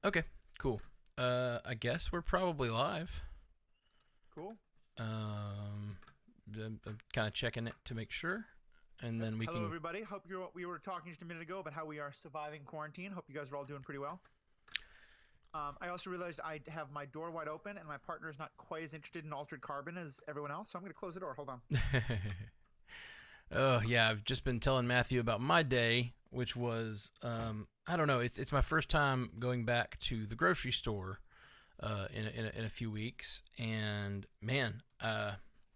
Okay, cool. I guess we're probably live. Cool. I'm kind of checking it to make sure, and Yep. then we Hello, can. everybody. We were talking just a minute ago about how we are surviving quarantine. Hope you guys are all doing pretty well. I also realized I have my door wide open, and my partner is not quite as interested in altered carbon as everyone else. So I'm going to close the door. Hold on. Oh yeah, I've just been telling Matthew about my day, which was I don't know. It's my first time going back to the grocery store in a few weeks, and man,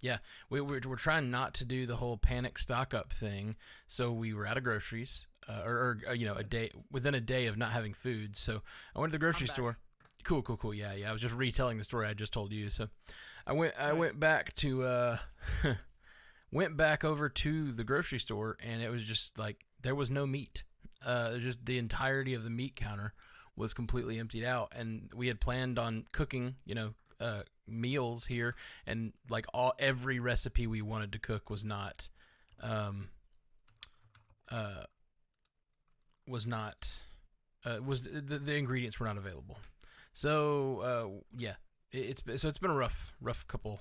yeah, we're trying not to do the whole panic stock up thing. So we were out of groceries, a day within a day of not having food. So I went to the I'm grocery back. store. Cool, cool, cool. Yeah, yeah. I was just retelling the story I just told you. So I Nice. went back to went back over to the grocery store, and it was just like there was no meat. Just the entirety of the meat counter was completely emptied out, and we had planned on cooking, meals here, and like every recipe we wanted to cook was not, um, uh, was not, was the ingredients were not available. So yeah, it's been a rough couple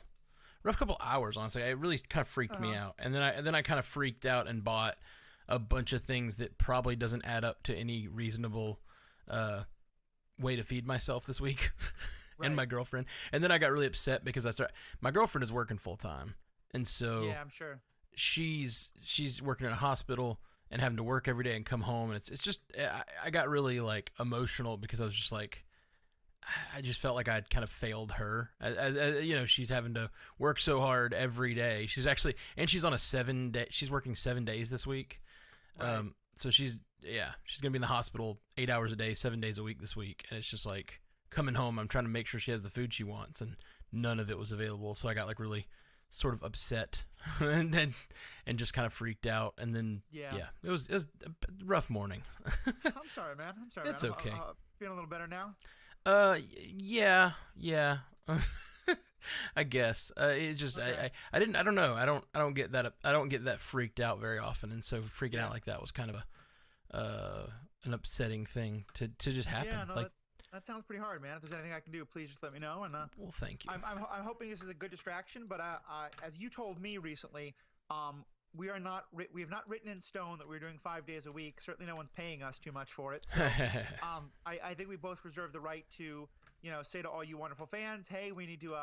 hours, honestly. It really kind of freaked me Uh-huh. out, and then I kind of freaked out and bought a bunch of things that probably doesn't add up to any reasonable uh, way to feed myself this week, and Right. my girlfriend. And then I got really upset because my girlfriend is working full time, and so Yeah, I'm sure. she's working in a hospital and having to work every day and come home, and it's just I got really like emotional because I was just like I just felt like I'd kind of failed her. She's having to work so hard every day. She's on a 7 day. She's working 7 days this week. Right. So she's gonna be in the hospital 8 hours a day, 7 days a week this week, and it's just like coming home. I'm trying to make sure she has the food she wants, and none of it was available. So I got like really sort of upset, and just kind of freaked out. And then Yeah. yeah, it was a rough morning. I'm sorry, man. I'm sorry, man. It's okay. I'm feeling a little better now. Yeah, yeah. I guess it's just Okay. I didn't I don't know I don't get that I don't get that freaked out very often, and so freaking out Yeah. like that was kind of a an upsetting thing to just Yeah. happen. No, Like, that sounds pretty hard, man. If there's anything I can do, please just let me know. And well, thank you. I'm hoping this is a good distraction, but as you told me recently, um, we have not written in stone that we're doing 5 days a week. Certainly, no one's paying us too much for it. So, I think we both reserve the right to, say to all you wonderful fans, hey, we need to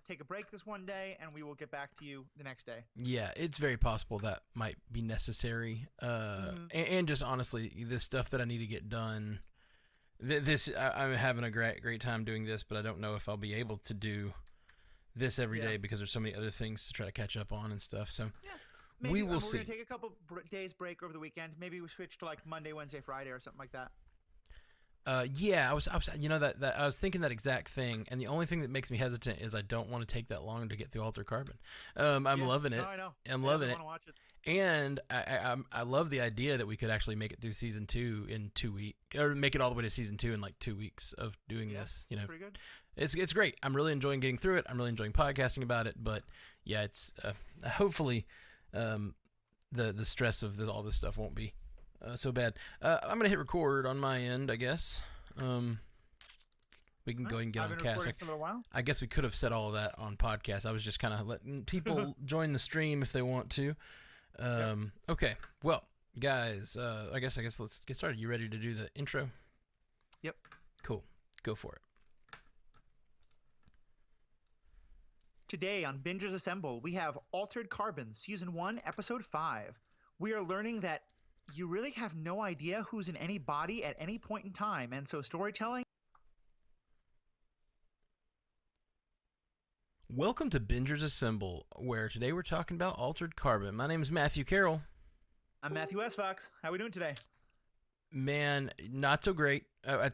take a break this one day, and we will get back to you the next day. Yeah, it's very possible that might be necessary. Hmm. And just honestly, the stuff that I need to get done. I'm having a great time doing this, but I don't know if I'll be able to do this every Yeah. day because there's so many other things to try to catch up on and stuff. So Yeah. we Maybe will we're gonna see. take a couple days break over the weekend. Maybe we switch to like Monday, Wednesday, Friday, or something like that. Yeah, I was, that I was thinking that exact thing, and the only thing that makes me hesitant is I don't want to take that long to get through Alter Carbon. I'm Yeah. loving No, it. I know. I'm I loving definitely it, want to watch it. and I love the idea that we could actually make it through season 2 in 2 weeks, or make it all the way to season 2 in like 2 weeks of doing Yeah. this. Pretty good. It's great. I'm really enjoying getting through it. I'm really enjoying podcasting about it. But yeah, it's hopefully um, the stress of all this stuff won't be so bad. I'm gonna hit record on my end, I guess. We can All go right. ahead and get I've on been cast. recording for a little while. I guess we could have said all of that on podcast. I was just kind of letting people join the stream if they want to. Yep. Okay. Well, guys, I guess let's get started. You ready to do the intro? Yep. Cool. Go for it. Today on Bingers Assemble, we have Altered Carbon, Season 1, Episode 5. We are learning that you really have no idea who's in any body at any point in time, and so storytelling. Welcome to Bingers Assemble, where today we're talking about Altered Carbon. My name is Matthew Carroll. I'm Matthew S. Fox. How we doing today? Man, not so great. Yeah.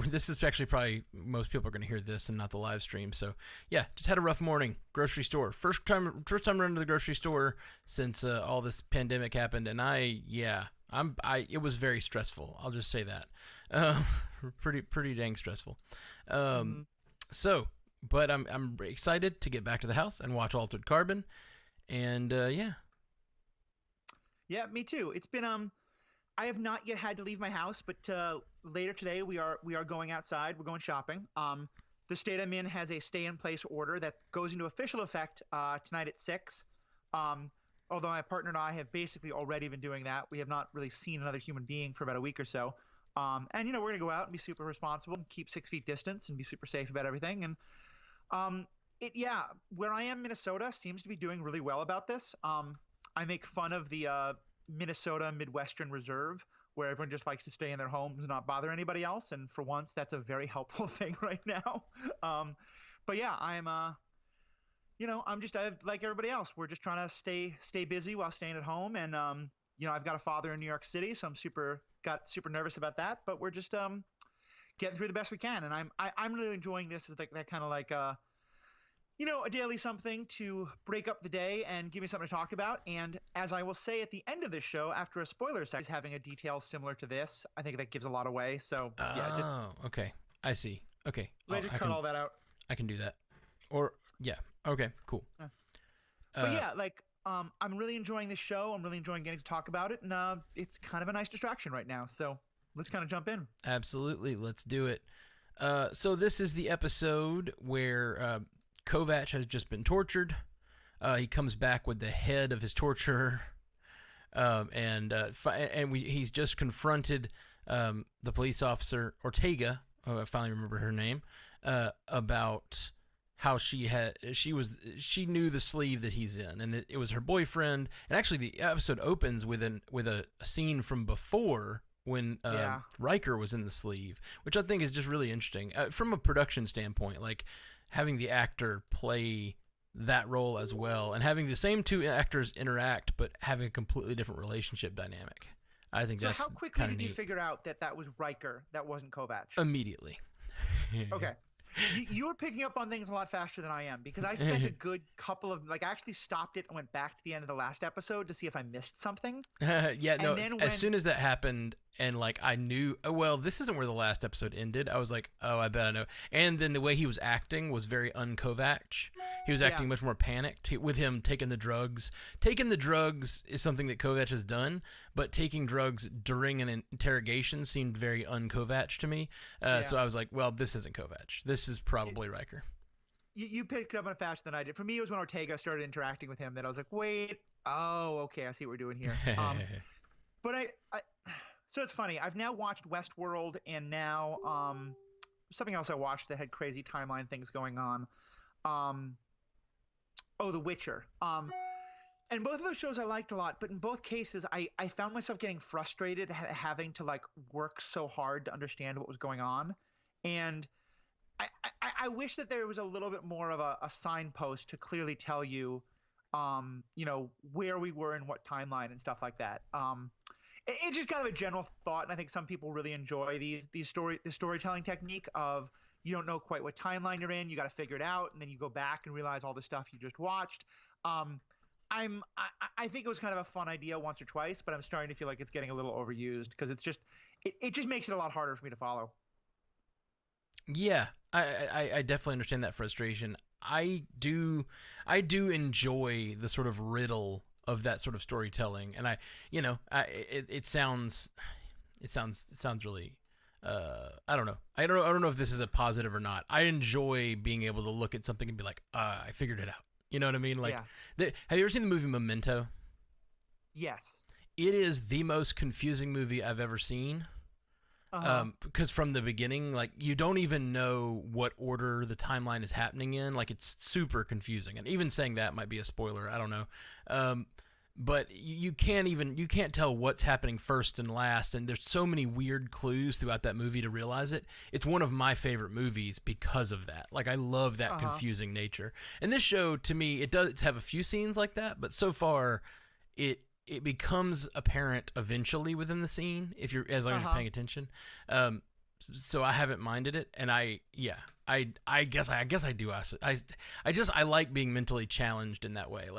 This is actually probably most people are going to hear this and not the live stream. So yeah, just had a rough morning. Grocery store, first time running to the grocery store since all this pandemic happened, and it was very stressful. I'll just say that, pretty dang stressful. Hmm. Um, so, but I'm excited to get back to the house and watch Altered Carbon, and yeah. Yeah, me too. It's been I have not yet had to leave my house, but later today we are going outside. We're going shopping. The state I'm in has a stay-in-place order that goes into official effect tonight at 6. Although my partner and I have basically already been doing that. We have not really seen another human being for about a week or so. And we're gonna go out and be super responsible, and keep 6 feet distance, and be super safe about everything. And um, where I am, Minnesota seems to be doing really well about this. I make fun of the Minnesota Midwestern Reserve, where everyone just likes to stay in their homes and not bother anybody else. And for once, that's a very helpful thing right now. But yeah, I'm just like everybody else. We're just trying to stay busy while staying at home. And I've got a father in New York City, so got super nervous about that. But we're just getting through the best we can. And I'm really enjoying this as like that kind of like a daily something to break up the day and give me something to talk about. And as I will say at the end of this show, after a spoiler section, having a detail similar to this, I think that gives a lot away. So yeah. Oh, okay. I see. Okay. Let me just cut all that out. I can do that. Or yeah. Okay. Cool. But yeah, like I'm really enjoying this show. I'm really enjoying getting to talk about it, and it's kind of a nice distraction right now. So let's kind of jump in. Absolutely. Let's do it. So this is the episode where Kovac has just been tortured. He comes back with the head of his torturer, he's just confronted the police officer Ortega. Oh, I finally remember her name. About how she knew the sleeve that he's in, and it was her boyfriend. And actually, the episode opens with a scene from before when Riker was in the sleeve, which I think is just really interesting from a production standpoint. Like, having the actor play that role as well, and having the same two actors interact, but having a completely different relationship dynamic. I think that's how quickly did neat. You figure out that was Riker, that wasn't Kovac? Immediately. Okay. You were picking up on things a lot faster than I am, because I spent a good couple of I actually stopped it and went back to the end of the last episode to see if I missed something. As soon as that happened, and I knew, oh, well, this isn't where the last episode ended, I was like, oh, I bet I know. And then the way he was acting was very un-Kovac. He was acting much more panicked with him taking the drugs. Taking the drugs is something that Kovac has done, but taking drugs during an interrogation seemed very un-Kovac to me. So I was like, well, this isn't Kovac. This is probably Riker. You picked it up on it faster than I did. For me, it was when Ortega started interacting with him that I was like, wait, oh, okay, I see what we're doing here. But so it's funny. I've now watched Westworld, and now something else I watched that had crazy timeline things going on. The Witcher. And both of those shows I liked a lot, but in both cases, I found myself getting frustrated having to work so hard to understand what was going on. And I wish that there was a little bit more of a signpost to clearly tell you, where we were and what timeline and stuff like that. It's just kind of a general thought, and I think some people really enjoy the storytelling technique of you don't know quite what timeline you're in, you got to figure it out, and then you go back and realize all the stuff you just watched. I think it was kind of a fun idea once or twice, but I'm starting to feel like it's getting a little overused because it just makes it a lot harder for me to follow. Yeah, I definitely understand that frustration. I do enjoy the sort of riddle of that sort of storytelling, and it sounds really I don't know. I don't know if this is a positive or not. I enjoy being able to look at something and be like, I figured it out. You know what I mean? Have you ever seen the movie Memento? Yes. It is the most confusing movie I've ever seen. Because from the beginning, you don't even know what order the timeline is happening in. It's super confusing. And even saying that might be a spoiler. I don't know. But you can't tell what's happening first and last. And there's so many weird clues throughout that movie to realize it. It's one of my favorite movies because of that. I love that confusing nature. And this show, to me, it does have a few scenes like that. But so far, it becomes apparent eventually within the scene as long as you're paying attention. So I haven't minded it, and I guess I do. I like being mentally challenged in that way.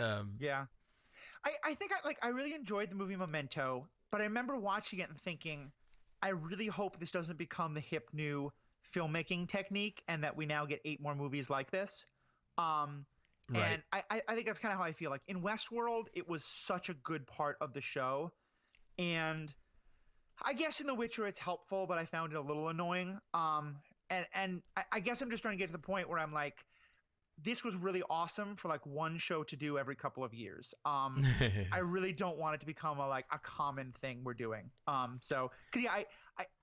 I think I really enjoyed the movie Memento, but I remember watching it and thinking, I really hope this doesn't become the hip new filmmaking technique, and that we now get 8 more movies like this. Right. And I think that's kind of how I feel. In Westworld, it was such a good part of the show. And I guess in The Witcher it's helpful, but I found it a little annoying. And I guess I'm just trying to get to the point where I'm like, this was really awesome for like one show to do every couple of years. I really don't want it to become a common thing we're doing. So because yeah,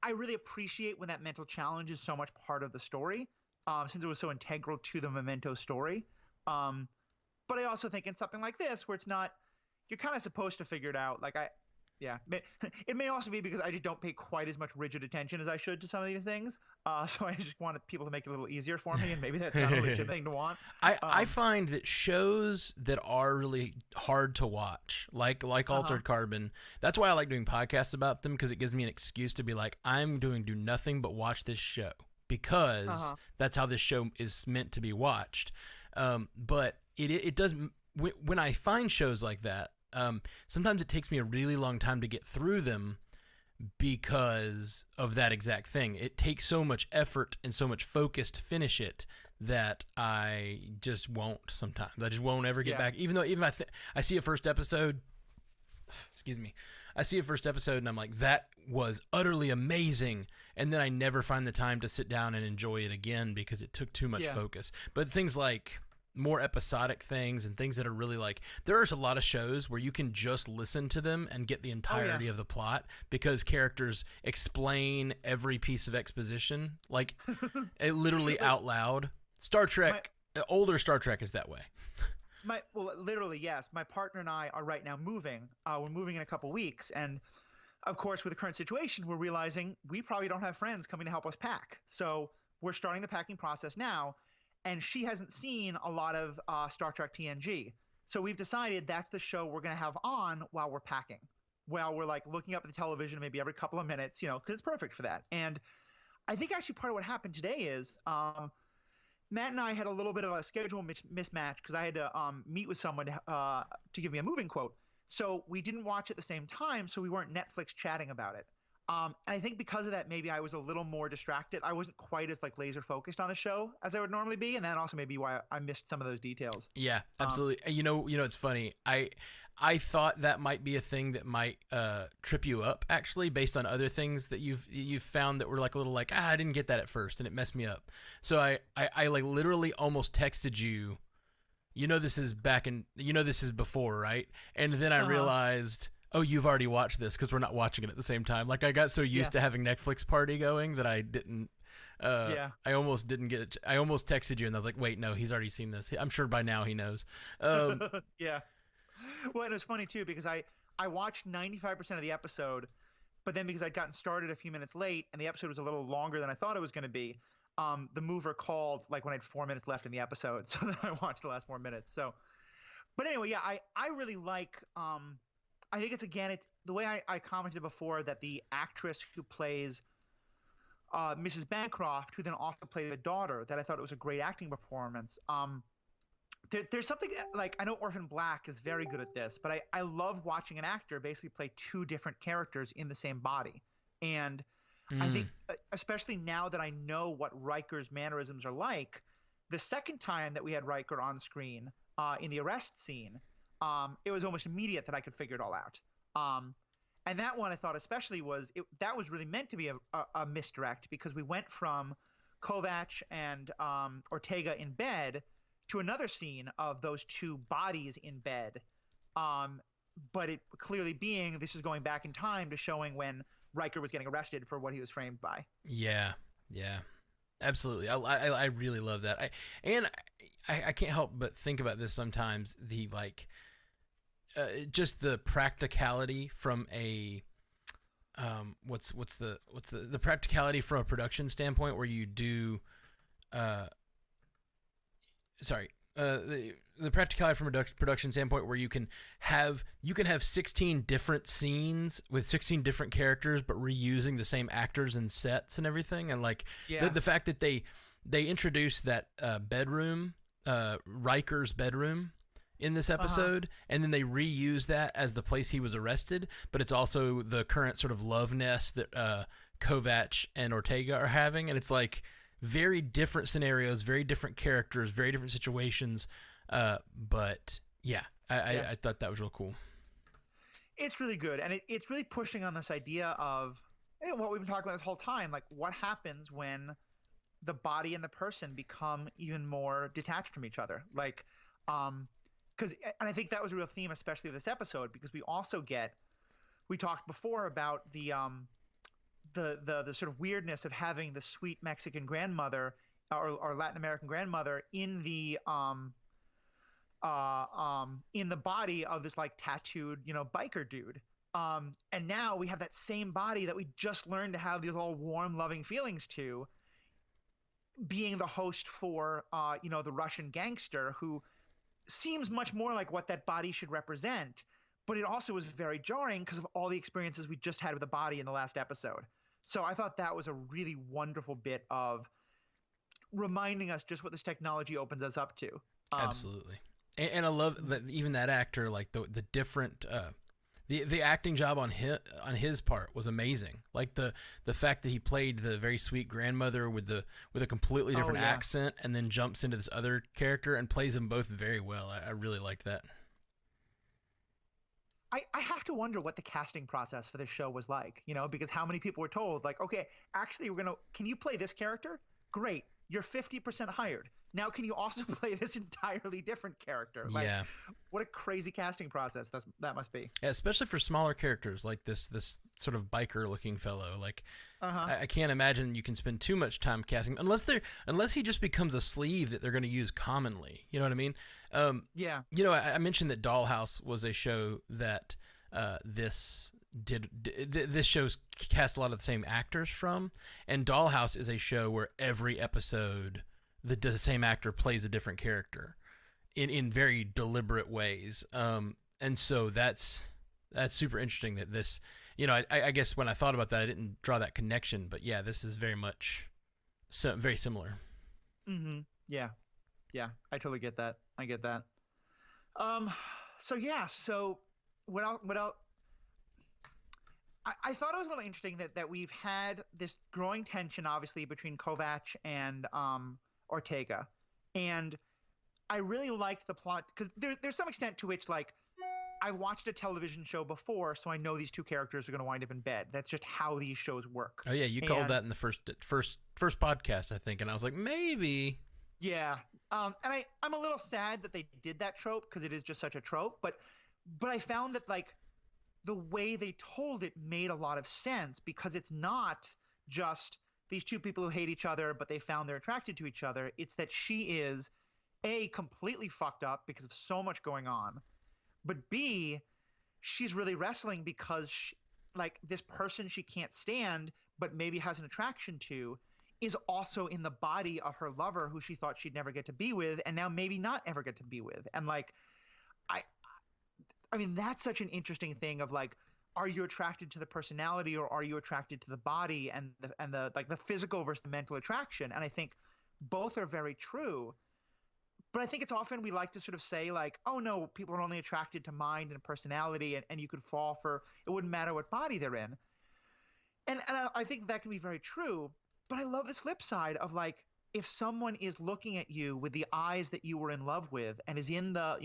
I really appreciate when that mental challenge is so much part of the story, since it was so integral to the Memento story. But I also think in something like this where it's not, you're kind of supposed to figure it out. Yeah, it may also be because I just don't pay quite as much rigid attention as I should to some of these things. So I just wanted people to make it a little easier for me, and maybe that's not a legit thing to want. I find that shows that are really hard to watch, like Altered Carbon, that's why I like doing podcasts about them, because it gives me an excuse to be like, I'm do nothing but watch this show, because that's how this show is meant to be watched. But it does, when I find shows like that, sometimes it takes me a really long time to get through them because of that exact thing. It takes so much effort and so much focus to finish it that I just won't sometimes. I just won't ever get back. Even I see a first episode, excuse me, I see a first episode and I'm like, that was utterly amazing. And then I never find the time to sit down and enjoy it again because it took too much focus. But things like more episodic things and things that are really like, there's a lot of shows where you can just listen to them and get the entirety of the plot because characters explain every piece of exposition, like it literally out loud. Star Trek, older Star Trek is that way. Well, literally, yes. My partner and I are right now moving. We're moving in a couple weeks. And of course, with the current situation, we're realizing we probably don't have friends coming to help us pack. So we're starting the packing process now. And she hasn't seen a lot of Star Trek TNG. So we've decided that's the show we're going to have on while we're packing, while we're like looking up at the television maybe every couple of minutes, because it's perfect for that. And I think actually part of what happened today is Matt and I had a little bit of a schedule mismatch because I had to meet with someone to give me a moving quote. So we didn't watch at the same time, so we weren't Netflix chatting about it. And I think because of that, maybe I was a little more distracted. I wasn't quite as like laser focused on the show as I would normally be, and that also may be why I missed some of those details. Yeah, absolutely. It's funny. I thought that might be a thing that might trip you up, actually, based on other things that you've found that were like a little like, I didn't get that at first, and it messed me up. So I like literally almost texted you. This is this is before, right? And then I realized, oh, you've already watched this because we're not watching it at the same time. Like I got so used to having Netflix party going that I didn't. I almost didn't get it. I almost texted you and I was like, wait, no, he's already seen this. I'm sure by now he knows. Yeah. Well, and it was funny too because I watched 95% of the episode, but then because I'd gotten started a few minutes late and the episode was a little longer than I thought it was going to be, the mover called like when I had 4 minutes left in the episode, so then I watched the last 4 minutes. So, but anyway, yeah, I really like. I think it's the way I commented before that the actress who plays Mrs. Bancroft, who then also played the daughter, that I thought it was a great acting performance. There's something like, I know Orphan Black is very good at this, but I love watching an actor basically play two different characters in the same body. And I think, especially now that I know what Riker's mannerisms are like, the second time that we had Riker on screen in the arrest scene, it was almost immediate that I could figure it all out. And that one I thought especially that was really meant to be a misdirect because we went from Kovac and Ortega in bed to another scene of those two bodies in bed. But it clearly being this is going back in time to showing when Riker was getting arrested for what he was framed by. Yeah, absolutely. I really love that. I can't help but think about this sometimes. The like, just the practicality from a what's the practicality from a production standpoint where you do the practicality from a production standpoint where you can have 16 different scenes with 16 different characters but reusing the same actors and sets and everything, and like the fact that they introduced that bedroom, Riker's bedroom in this episode, and then they reuse that as the place he was arrested, but it's also the current sort of love nest that Kovac and Ortega are having, and it's like very different scenarios, very different characters, very different situations, but I thought that was real cool. It's really good, and it's really pushing on this idea of what we've been talking about this whole time, like what happens when the body and the person become even more detached from each other. Like, because, and I think that was a real theme, especially of this episode, because we talked before about the sort of weirdness of having the sweet Mexican grandmother or Latin American grandmother in the body of this like tattooed, biker dude. And now we have that same body that we just learned to have these all warm, loving feelings to, being the host for, the Russian gangster who seems much more like what that body should represent. But it also was very jarring because of all the experiences we just had with the body in the last episode. So I thought that was a really wonderful bit of reminding us just what this technology opens us up to. Absolutely. And I love that even that actor, like the different the acting job on his part was amazing. Like the fact that he played the very sweet grandmother with a completely different accent, and then jumps into this other character and plays them both very well. I really liked that. I have to wonder what the casting process for this show was like, because how many people were told, like, okay, actually, can you play this character? Great. You're 50% hired. Now, can you also play this entirely different character? Like, yeah. What a crazy casting process that must be. Yeah, especially for smaller characters like this sort of biker looking fellow. Like, I can't imagine you can spend too much time casting unless he just becomes a sleeve that they're going to use commonly. You know what I mean? Yeah. I mentioned that Dollhouse was a show that this show's cast a lot of the same actors from, and Dollhouse is a show where every episode the same actor plays a different character in very deliberate ways. And so that's super interesting that this, I guess when I thought about that, I didn't draw that connection, but yeah, this is very much very similar. Mm-hmm. Yeah. Yeah. I totally get that. I get that. So yeah. So what else? I thought it was a little interesting that we've had this growing tension, obviously, between Kovac and Ortega, and I really liked the plot because there's some extent to which, like, I watched a television show before, so I know these two characters are going to wind up in bed. That's just how these shows work. Oh yeah, you called that in the first podcast, I think, and I was like, maybe. Yeah, and I'm a little sad that they did that trope because it is just such a trope. But I found that, like, the way they told it made a lot of sense because it's not just these two people who hate each other, but they found they're attracted to each other. It's that she is A, completely fucked up because of so much going on, but B, she's really wrestling because like this person she can't stand but maybe has an attraction to is also in the body of her lover who she thought she'd never get to be with and now maybe not ever get to be with. And like I mean, that's such an interesting thing of, like, are you attracted to the personality or are you attracted to the body and the like the physical versus the mental attraction? And I think both are very true. But I think it's often we like to sort of say, like, oh no, people are only attracted to mind and personality, and you could fall for it wouldn't matter what body they're in. And I think that can be very true. But I love this flip side of, like, if someone is looking at you with the eyes that you were in love with and is in the,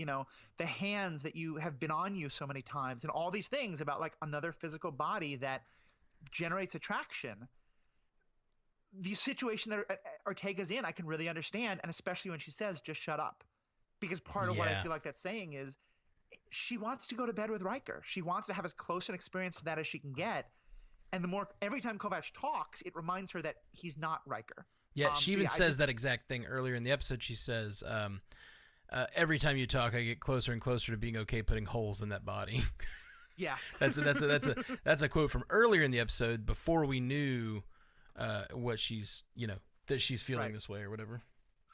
the hands that you have been on you so many times and all these things about, like, another physical body that generates attraction, the situation that Ortega's in, I can really understand. And especially when she says, just shut up. Because part of what I feel like that's saying is she wants to go to bed with Riker. She wants to have as close an experience to that as she can get. And every time Kovac talks, it reminds her that he's not Riker. Yeah, she even says that exact thing earlier in the episode. She says, every time you talk, I get closer and closer to being okay putting holes in that body. Yeah. That's a quote from earlier in the episode before we knew what she's, that she's feeling this way or whatever.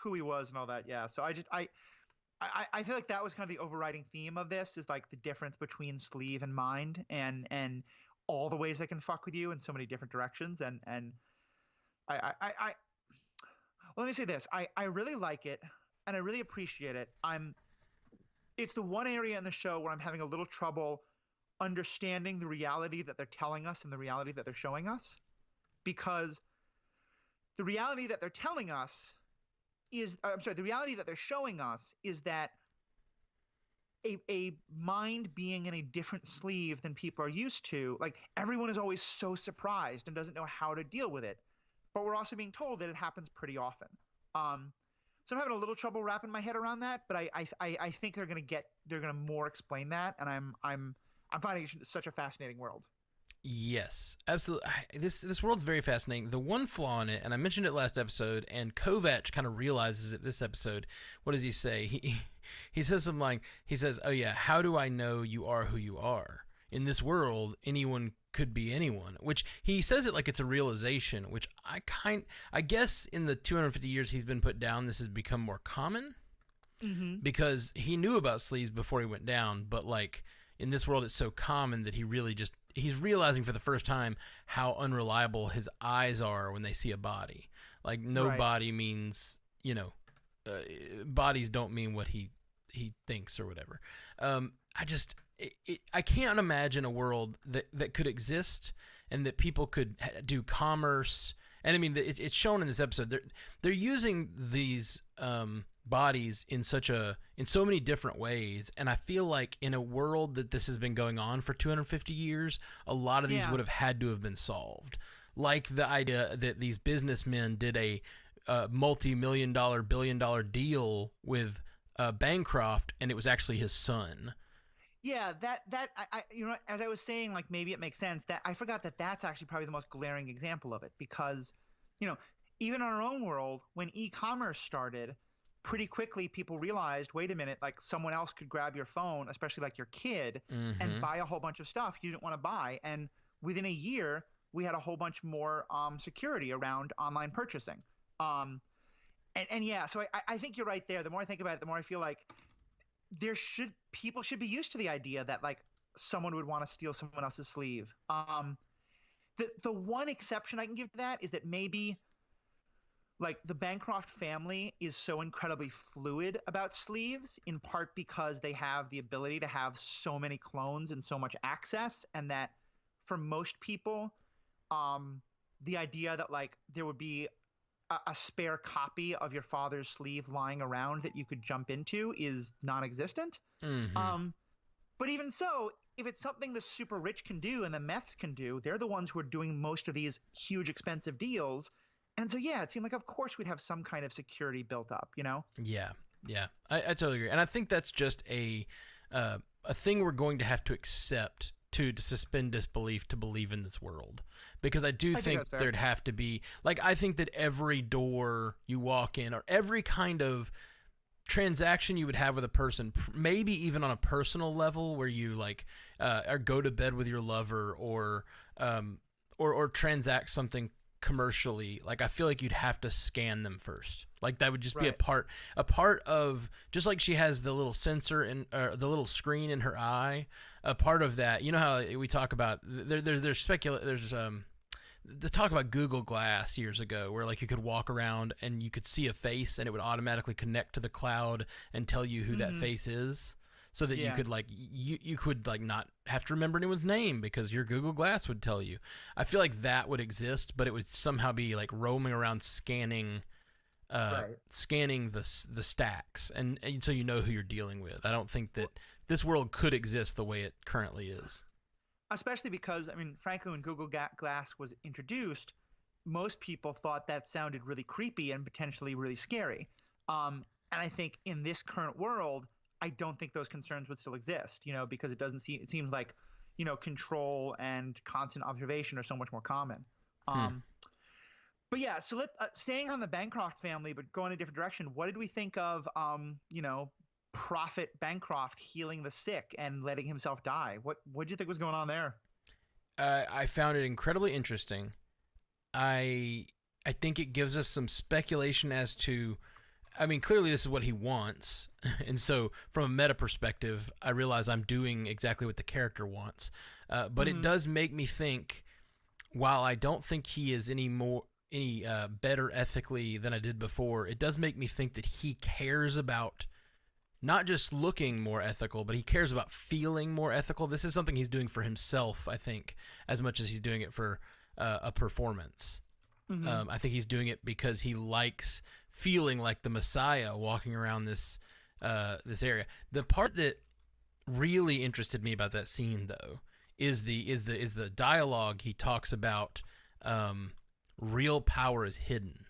Who he was and all that, yeah. So I feel like that was kind of the overriding theme of this, is like the difference between sleeve and mind and all the ways they can fuck with you in so many different directions. And well, let me say this. I really like it, and I really appreciate it. It's the one area in the show where I'm having a little trouble understanding the reality that they're telling us and the reality that they're showing us. Because the reality that they're telling us the reality that they're showing us is that a mind being in a different sleeve than people are used to, like everyone is always so surprised and doesn't know how to deal with it. But we're also being told that it happens pretty often. So I'm having a little trouble wrapping my head around that, but I think they're gonna more explain that, and I'm finding it such a fascinating world. Yes, absolutely. This world's very fascinating. The one flaw in it, and I mentioned it last episode, and Kovac kind of realizes it this episode. What does he say? He says something like, he says, "Oh yeah, how do I know you are who you are? In this world, anyone could be anyone." Which he says it like it's a realization. Which I guess in the 250 years he's been put down, this has become more common. Mm-hmm. Because he knew about sleeves before he went down, but like in this world, it's so common that he's realizing for the first time how unreliable his eyes are when they see a body. Like no Right. body means, bodies don't mean what he thinks or whatever. I can't imagine a world that could exist and that people could do commerce. And I mean, it's shown in this episode. They're using these bodies in so many different ways, and I feel like in a world that this has been going on for 250 years, a lot of these Yeah. would have had to have been solved. Like the idea that these businessmen did a multi-million-dollar, billion-dollar deal with Bancroft, and it was actually his son. Yeah, as I was saying, like maybe it makes sense that I forgot that that's actually probably the most glaring example of it because, you know, even in our own world, when e-commerce started, pretty quickly people realized, wait a minute, like someone else could grab your phone, especially like your kid, and buy a whole bunch of stuff you didn't want to buy. And within a year, we had a whole bunch more security around online purchasing. And yeah, so I think you're right there. The more I think about it, the more I feel like people should be used to the idea that like someone would want to steal someone else's sleeve. The one exception I can give to that is that maybe like the Bancroft family is so incredibly fluid about sleeves, in part because they have the ability to have so many clones and so much access, and that for most people, the idea that like there would be a spare copy of your father's sleeve lying around that you could jump into is non-existent. But even so, if it's something the super rich can do and the meths can do, they're the ones who are doing most of these huge expensive deals. And so, yeah, it seemed like, of course, we'd have some kind of security built up, you know? Yeah, I totally agree, and I think that's just a thing we're going to have to accept to suspend disbelief to believe in this world, because I do think that's fair. there'd have to be like I think that every door you walk in or every kind of transaction you would have with a person, maybe even on a personal level where you like or go to bed with your lover or transact something commercially, like I feel like you'd have to scan them first. Like that would just be a part of, just like she has the little sensor in the little screen in her eye. A part of that, you know how we talk about there's the talk about Google Glass years ago, where like you could walk around and you could see a face and it would automatically connect to the cloud and tell you who that face is, so that you could like you could like not have to remember anyone's name because your Google Glass would tell you. I feel like that would exist, but it would somehow be like roaming around scanning the stacks, and so you know who you're dealing with. I don't think that this world could exist the way it currently is. Especially because, I mean, frankly, when Google Glass was introduced, most people thought that sounded really creepy and potentially really scary. And I think in this current world, I don't think those concerns would still exist, you know, because it seems like, you know, control and constant observation are so much more common. But yeah, so staying on the Bancroft family, but going a different direction, what did we think of, you know, Prophet Bancroft healing the sick and letting himself die? What did you think was going on there? I found it incredibly interesting. I think it gives us some speculation as to, I mean, clearly this is what he wants, and so from a meta perspective, I realize I'm doing exactly what the character wants. But it does make me think, while I don't think he is any better ethically than I did before, it does make me think that he cares about not just looking more ethical, but he cares about feeling more ethical. This is something he's doing for himself, I think, as much as he's doing it for a performance. I think he's doing it because he likes feeling like the Messiah walking around this area. The part that really interested me about that scene though is the dialogue he talks about. um, Real power is hidden,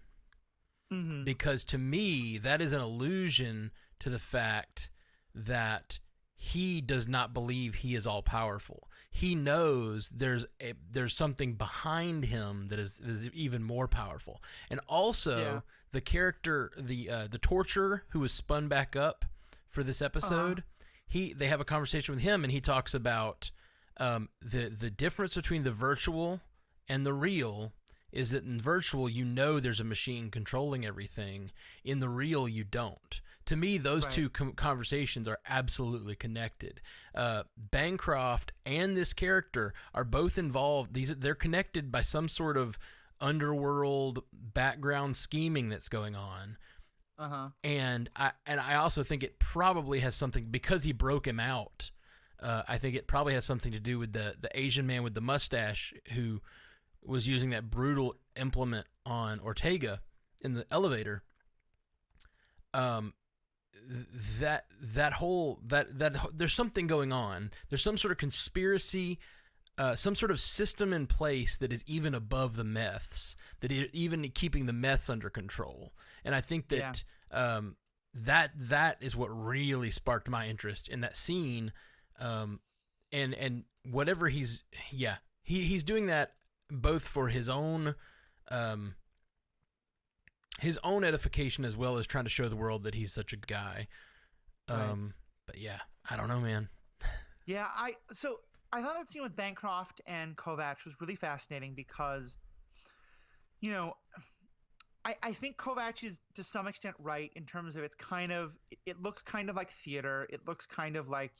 Mm-hmm. because to me that is an allusion to the fact that he does not believe he is all powerful. He knows there's something behind him that is even more powerful. And Yeah. also the character, the torturer who was spun back up for this Uh-huh. episode, they have a conversation with him, and he talks about the difference between the virtual and the real is that in virtual you know there's a machine controlling everything. In the real you don't. To me, those Right. two conversations are absolutely connected. Bancroft and this character are both involved. They're connected by some sort of underworld background scheming that's going on. Uh-huh. And I also think it probably has something, because he broke him out. I think it probably has something to do with the Asian man with the mustache who was using that brutal implement on Ortega in the elevator. Um, that whole that there's something going on. There's some sort of conspiracy, some sort of system in place that is even above the meths, even keeping the meths under control. And I think Yeah. that that is what really sparked my interest in that scene. And whatever he's doing that both for um, his own edification, as well as trying to show the world that he's such a good guy. Right. But yeah, I don't know, man. Yeah. I thought that scene with Bancroft and Kovacs was really fascinating because, you know, I think Kovacs is to some extent right in terms of it looks kind of like theater. It looks kind of like,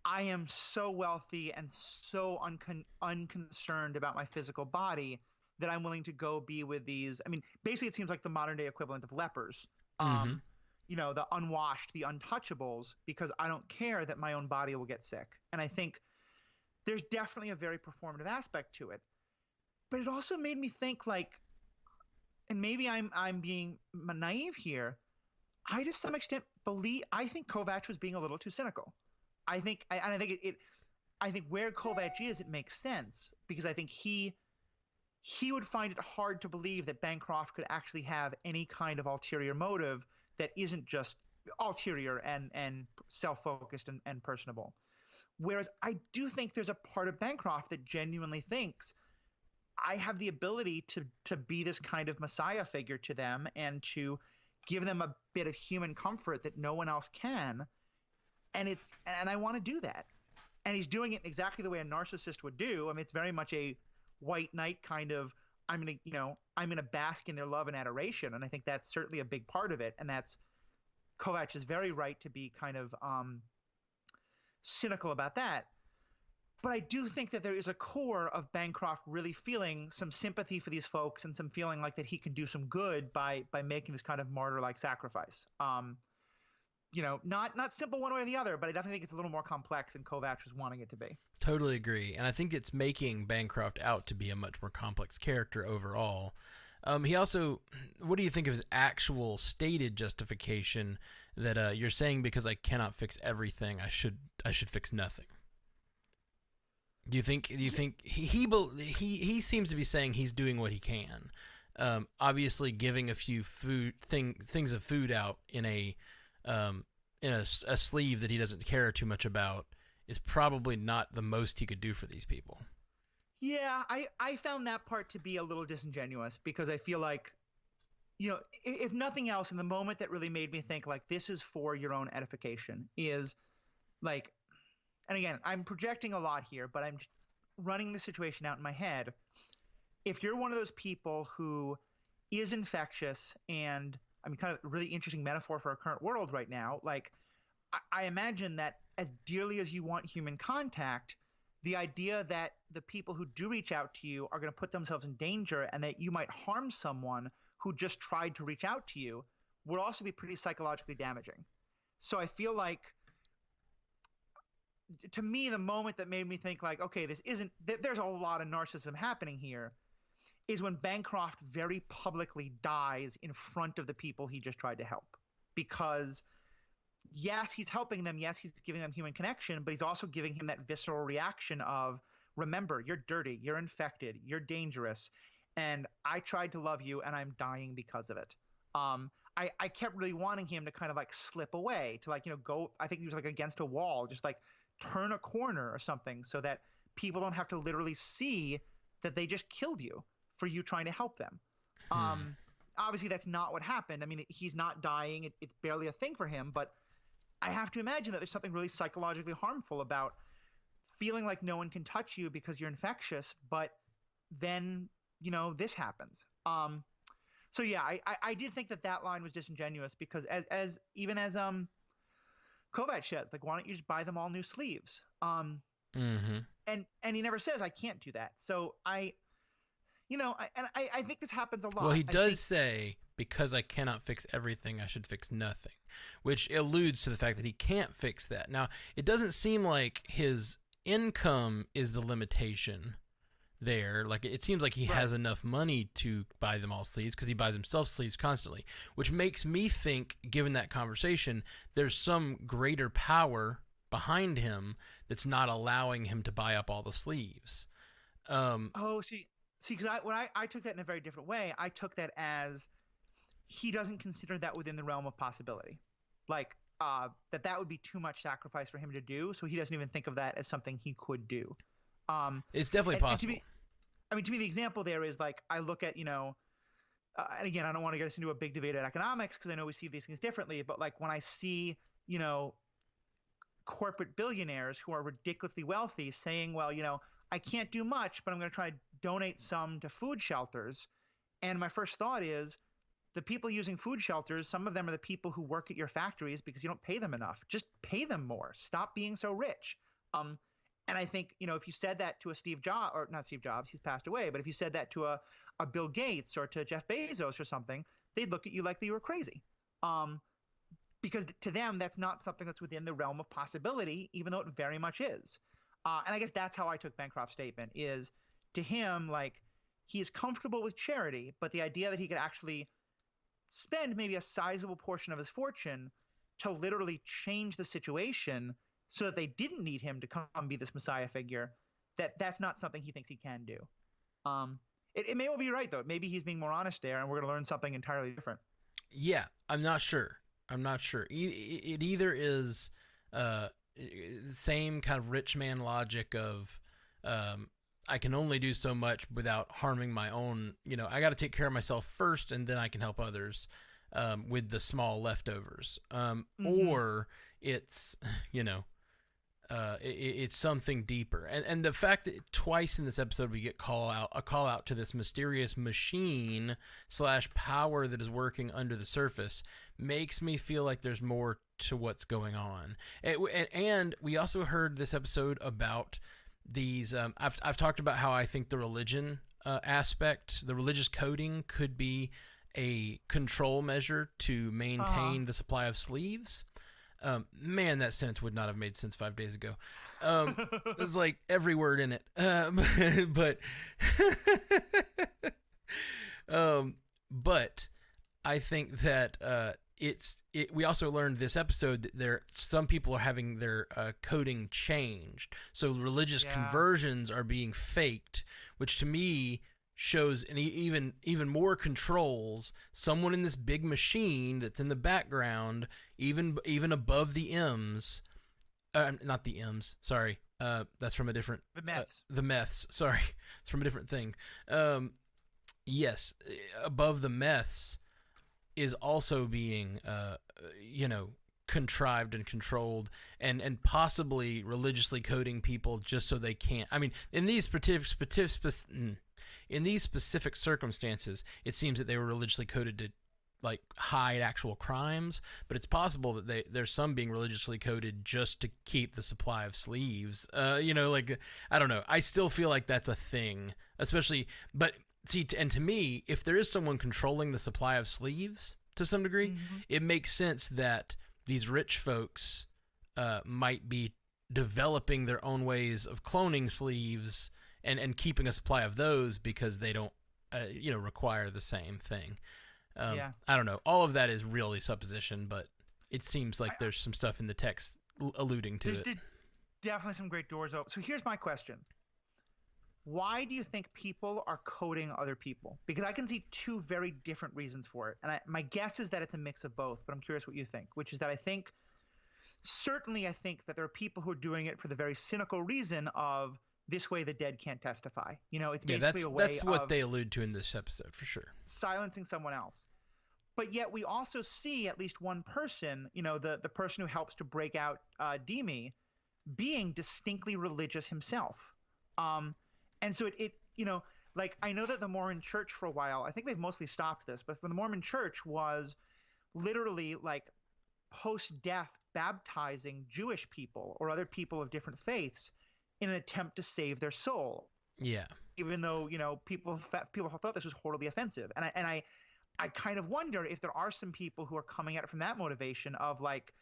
I am so wealthy and so unconcerned about my physical body that I'm willing to go be with these. I mean, basically, it seems like the modern day equivalent of lepers. Mm-hmm. The unwashed, the untouchables, because I don't care that my own body will get sick. And I think there's definitely a very performative aspect to it. But it also made me think, like, and maybe I'm being naive here. I to some extent believe I think Kovacs was being a little too cynical. And I think I think where Kovacs is, it makes sense because I think he would find it hard to believe that Bancroft could actually have any kind of ulterior motive that isn't just ulterior and self-focused and personable. Whereas I do think there's a part of Bancroft that genuinely thinks I have the ability to be this kind of messiah figure to them and to give them a bit of human comfort that no one else can. And I want to do that. And he's doing it exactly the way a narcissist would do. I mean, it's very much a white knight kind of I'm gonna bask in their love and adoration. And I think that's certainly a big part of it. And that's Kovacs is very right to be kind of cynical about that. But I do think that there is a core of Bancroft really feeling some sympathy for these folks and some feeling like that he can do some good by making this kind of martyr-like sacrifice. Not simple one way or the other, but I definitely think it's a little more complex than Kovacs was wanting it to be. Totally agree. And I think it's making Bancroft out to be a much more complex character overall. He also, what do you think of his actual stated justification that you're saying because I cannot fix everything, I should fix nothing? Do you think he seems to be saying he's doing what he can? Obviously, giving a few things of food out um, in a sleeve that he doesn't care too much about is probably not the most he could do for these people. Yeah, I found that part to be a little disingenuous because I feel like, if nothing else, in the moment that really made me think like this is for your own edification is like, and again, I'm projecting a lot here, but I'm just running the situation out in my head. If you're one of those people who is infectious and I mean, kind of a really interesting metaphor for our current world right now, like I imagine that as dearly as you want human contact, the idea that the people who do reach out to you are going to put themselves in danger and that you might harm someone who just tried to reach out to you would also be pretty psychologically damaging. So I feel like, to me, the moment that made me think like, okay, there's a lot of narcissism happening here is when Bancroft very publicly dies in front of the people he just tried to help. Because yes, he's helping them. Yes, he's giving them human connection, but he's also giving him that visceral reaction of, remember, you're dirty, you're infected, you're dangerous, and I tried to love you, and I'm dying because of it. I kept really wanting him to kind of like slip away, to like, go. I think he was like against a wall, just like turn a corner or something, so that people don't have to literally see that they just killed you for you trying to help them. Hmm. Obviously, that's not what happened. I mean, he's not dying. It's barely a thing for him, but I have to imagine that there's something really psychologically harmful about feeling like no one can touch you because you're infectious, but then this happens. So yeah, I did think that that line was disingenuous, because as even as Kovac says, like, why don't you just buy them all new sleeves? Mm-hmm. And he never says I can't do that. So I think this happens a Well, lot. he I does think say, because I cannot fix everything, I should fix nothing, which alludes to the fact that he can't fix that. Now, it doesn't seem like his income is the limitation there. Like, it seems like he right. has enough money to buy them all sleeves, because he buys himself sleeves constantly, which makes me think, given that conversation, there's some greater power behind him that's not allowing him to buy up all the sleeves. Oh, see, because I took that in a very different way. I took that as he doesn't consider that within the realm of possibility, like that would be too much sacrifice for him to do. So he doesn't even think of that as something he could do. Um, It's definitely and to possible. me, I mean, to me, the example there is like, I look at, and again, I don't want to get us into a big debate at economics, because I know we see these things differently. But like when I see, corporate billionaires who are ridiculously wealthy saying, well, I can't do much, but I'm going to try to donate some to food shelters. And my first thought is, the people using food shelters, some of them are the people who work at your factories because you don't pay them enough. Just pay them more. Stop being so rich. And I think, if you said that to a Steve Jobs, or not Steve Jobs, he's passed away, but if you said that to a Bill Gates or to Jeff Bezos or something, they'd look at you like you were crazy. Because to them, that's not something that's within the realm of possibility, even though it very much is. And I guess that's how I took Bancroft's statement, is, to him, like, he is comfortable with charity, but the idea that he could actually spend maybe a sizable portion of his fortune to literally change the situation so that they didn't need him to come be this messiah figure, that's not something he thinks he can do. It may well be right, though. Maybe he's being more honest there, and we're going to learn something entirely different. Yeah, I'm not sure. I'm not sure. It either is same kind of rich man logic of I can only do so much without harming my own. I got to take care of myself first, and then I can help others with the small leftovers. Mm-hmm. Or it's it's something deeper, and the fact that twice in this episode we get a call out to this mysterious machine / power that is working under the surface makes me feel like there's more to what's going on. And we also heard this episode about these. I've talked about how I think the religion aspect, the religious coding, could be a control measure to Uh-huh. maintain the supply of sleeves. Man, that sentence would not have made sense 5 days ago. It's like every word in it. But but I think that we also learned this episode that some people are having their coding changed, so religious Yeah. conversions are being faked, which to me shows an even more controls, someone in this big machine that's in the background, even above the M's, not the M's, sorry, that's from a different, The Mets. the meths, sorry, it's from a different thing. Yes, above the meths is also being contrived and controlled, and possibly religiously coding people just so they can't. I mean, in these specific circumstances, it seems that they were religiously coded to like hide actual crimes, but it's possible that there's some being religiously coded just to keep the supply of sleeves. Like, I don't know. I still feel like that's a thing, especially. But see, and to me, if there is someone controlling the supply of sleeves to some degree, Mm-hmm. it makes sense that these rich folks might be developing their own ways of cloning sleeves and keeping a supply of those because they don't require the same thing. Yeah. I don't know. All of that is really supposition, but it seems like there's some stuff in the text alluding to it. Definitely some great doors open. So here's my question. Why do you think people are coding other people? Because I can see two very different reasons for it. And my guess is that it's a mix of both, but I'm curious what you think, which is that I think that there are people who are doing it for the very cynical reason of this way the dead can't testify. It's basically a way that's what they allude to in this episode for sure. Silencing someone else. But yet we also see at least one person, the person who helps to break out Demi, being distinctly religious himself. And so it like I know that the Mormon Church for a while, I think they've mostly stopped this, but the Mormon Church was literally like post-death baptizing Jewish people or other people of different faiths in an attempt to save their soul. Yeah. Even though, people thought this was horribly offensive. And I kind of wonder if there are some people who are coming at it from that motivation of like,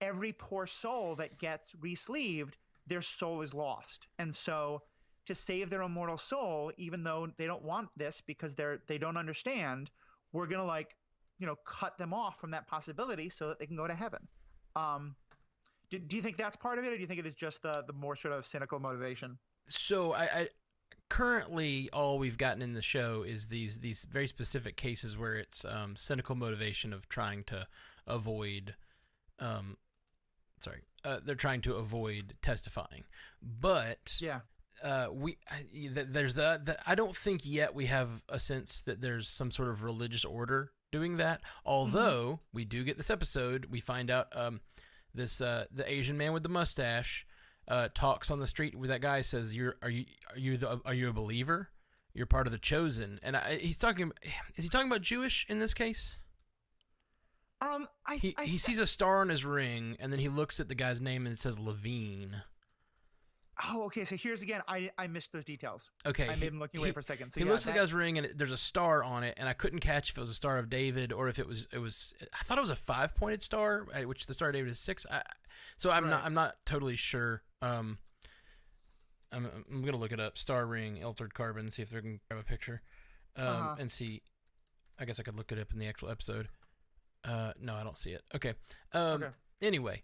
every poor soul that gets re-sleeved, their soul is lost. And so to save their immortal soul, even though they don't want this because they don't understand, we're going to cut them off from that possibility so that they can go to heaven. Do you think that's part of it, or do you think it is just the more sort of cynical motivation? So I currently all we've gotten in the show is these very specific cases where it's cynical motivation of trying to avoid they're trying to avoid testifying, but yeah. There's I don't think yet we have a sense that there's some sort of religious order doing that. Although we do get this episode, we find out the Asian man with the mustache talks on the street where that guy says, "Are you a believer? You're part of the chosen." And is he talking about Jewish in this case? He sees a star on his ring, and then he looks at the guy's name and it says Levine. Oh, okay. So here's again, I missed those details. Okay. I made him looking away for a second. So he looks at the guy's ring, and there's a star on it, and I couldn't catch if it was a Star of David or if it was. I thought it was a 5-pointed star, which the Star of David is 6. I'm not totally sure. I'm gonna look it up. Star ring, altered carbon, see if I can grab a picture, and see. I guess I could look it up in the actual episode. No, I don't see it. Okay. Okay. Anyway.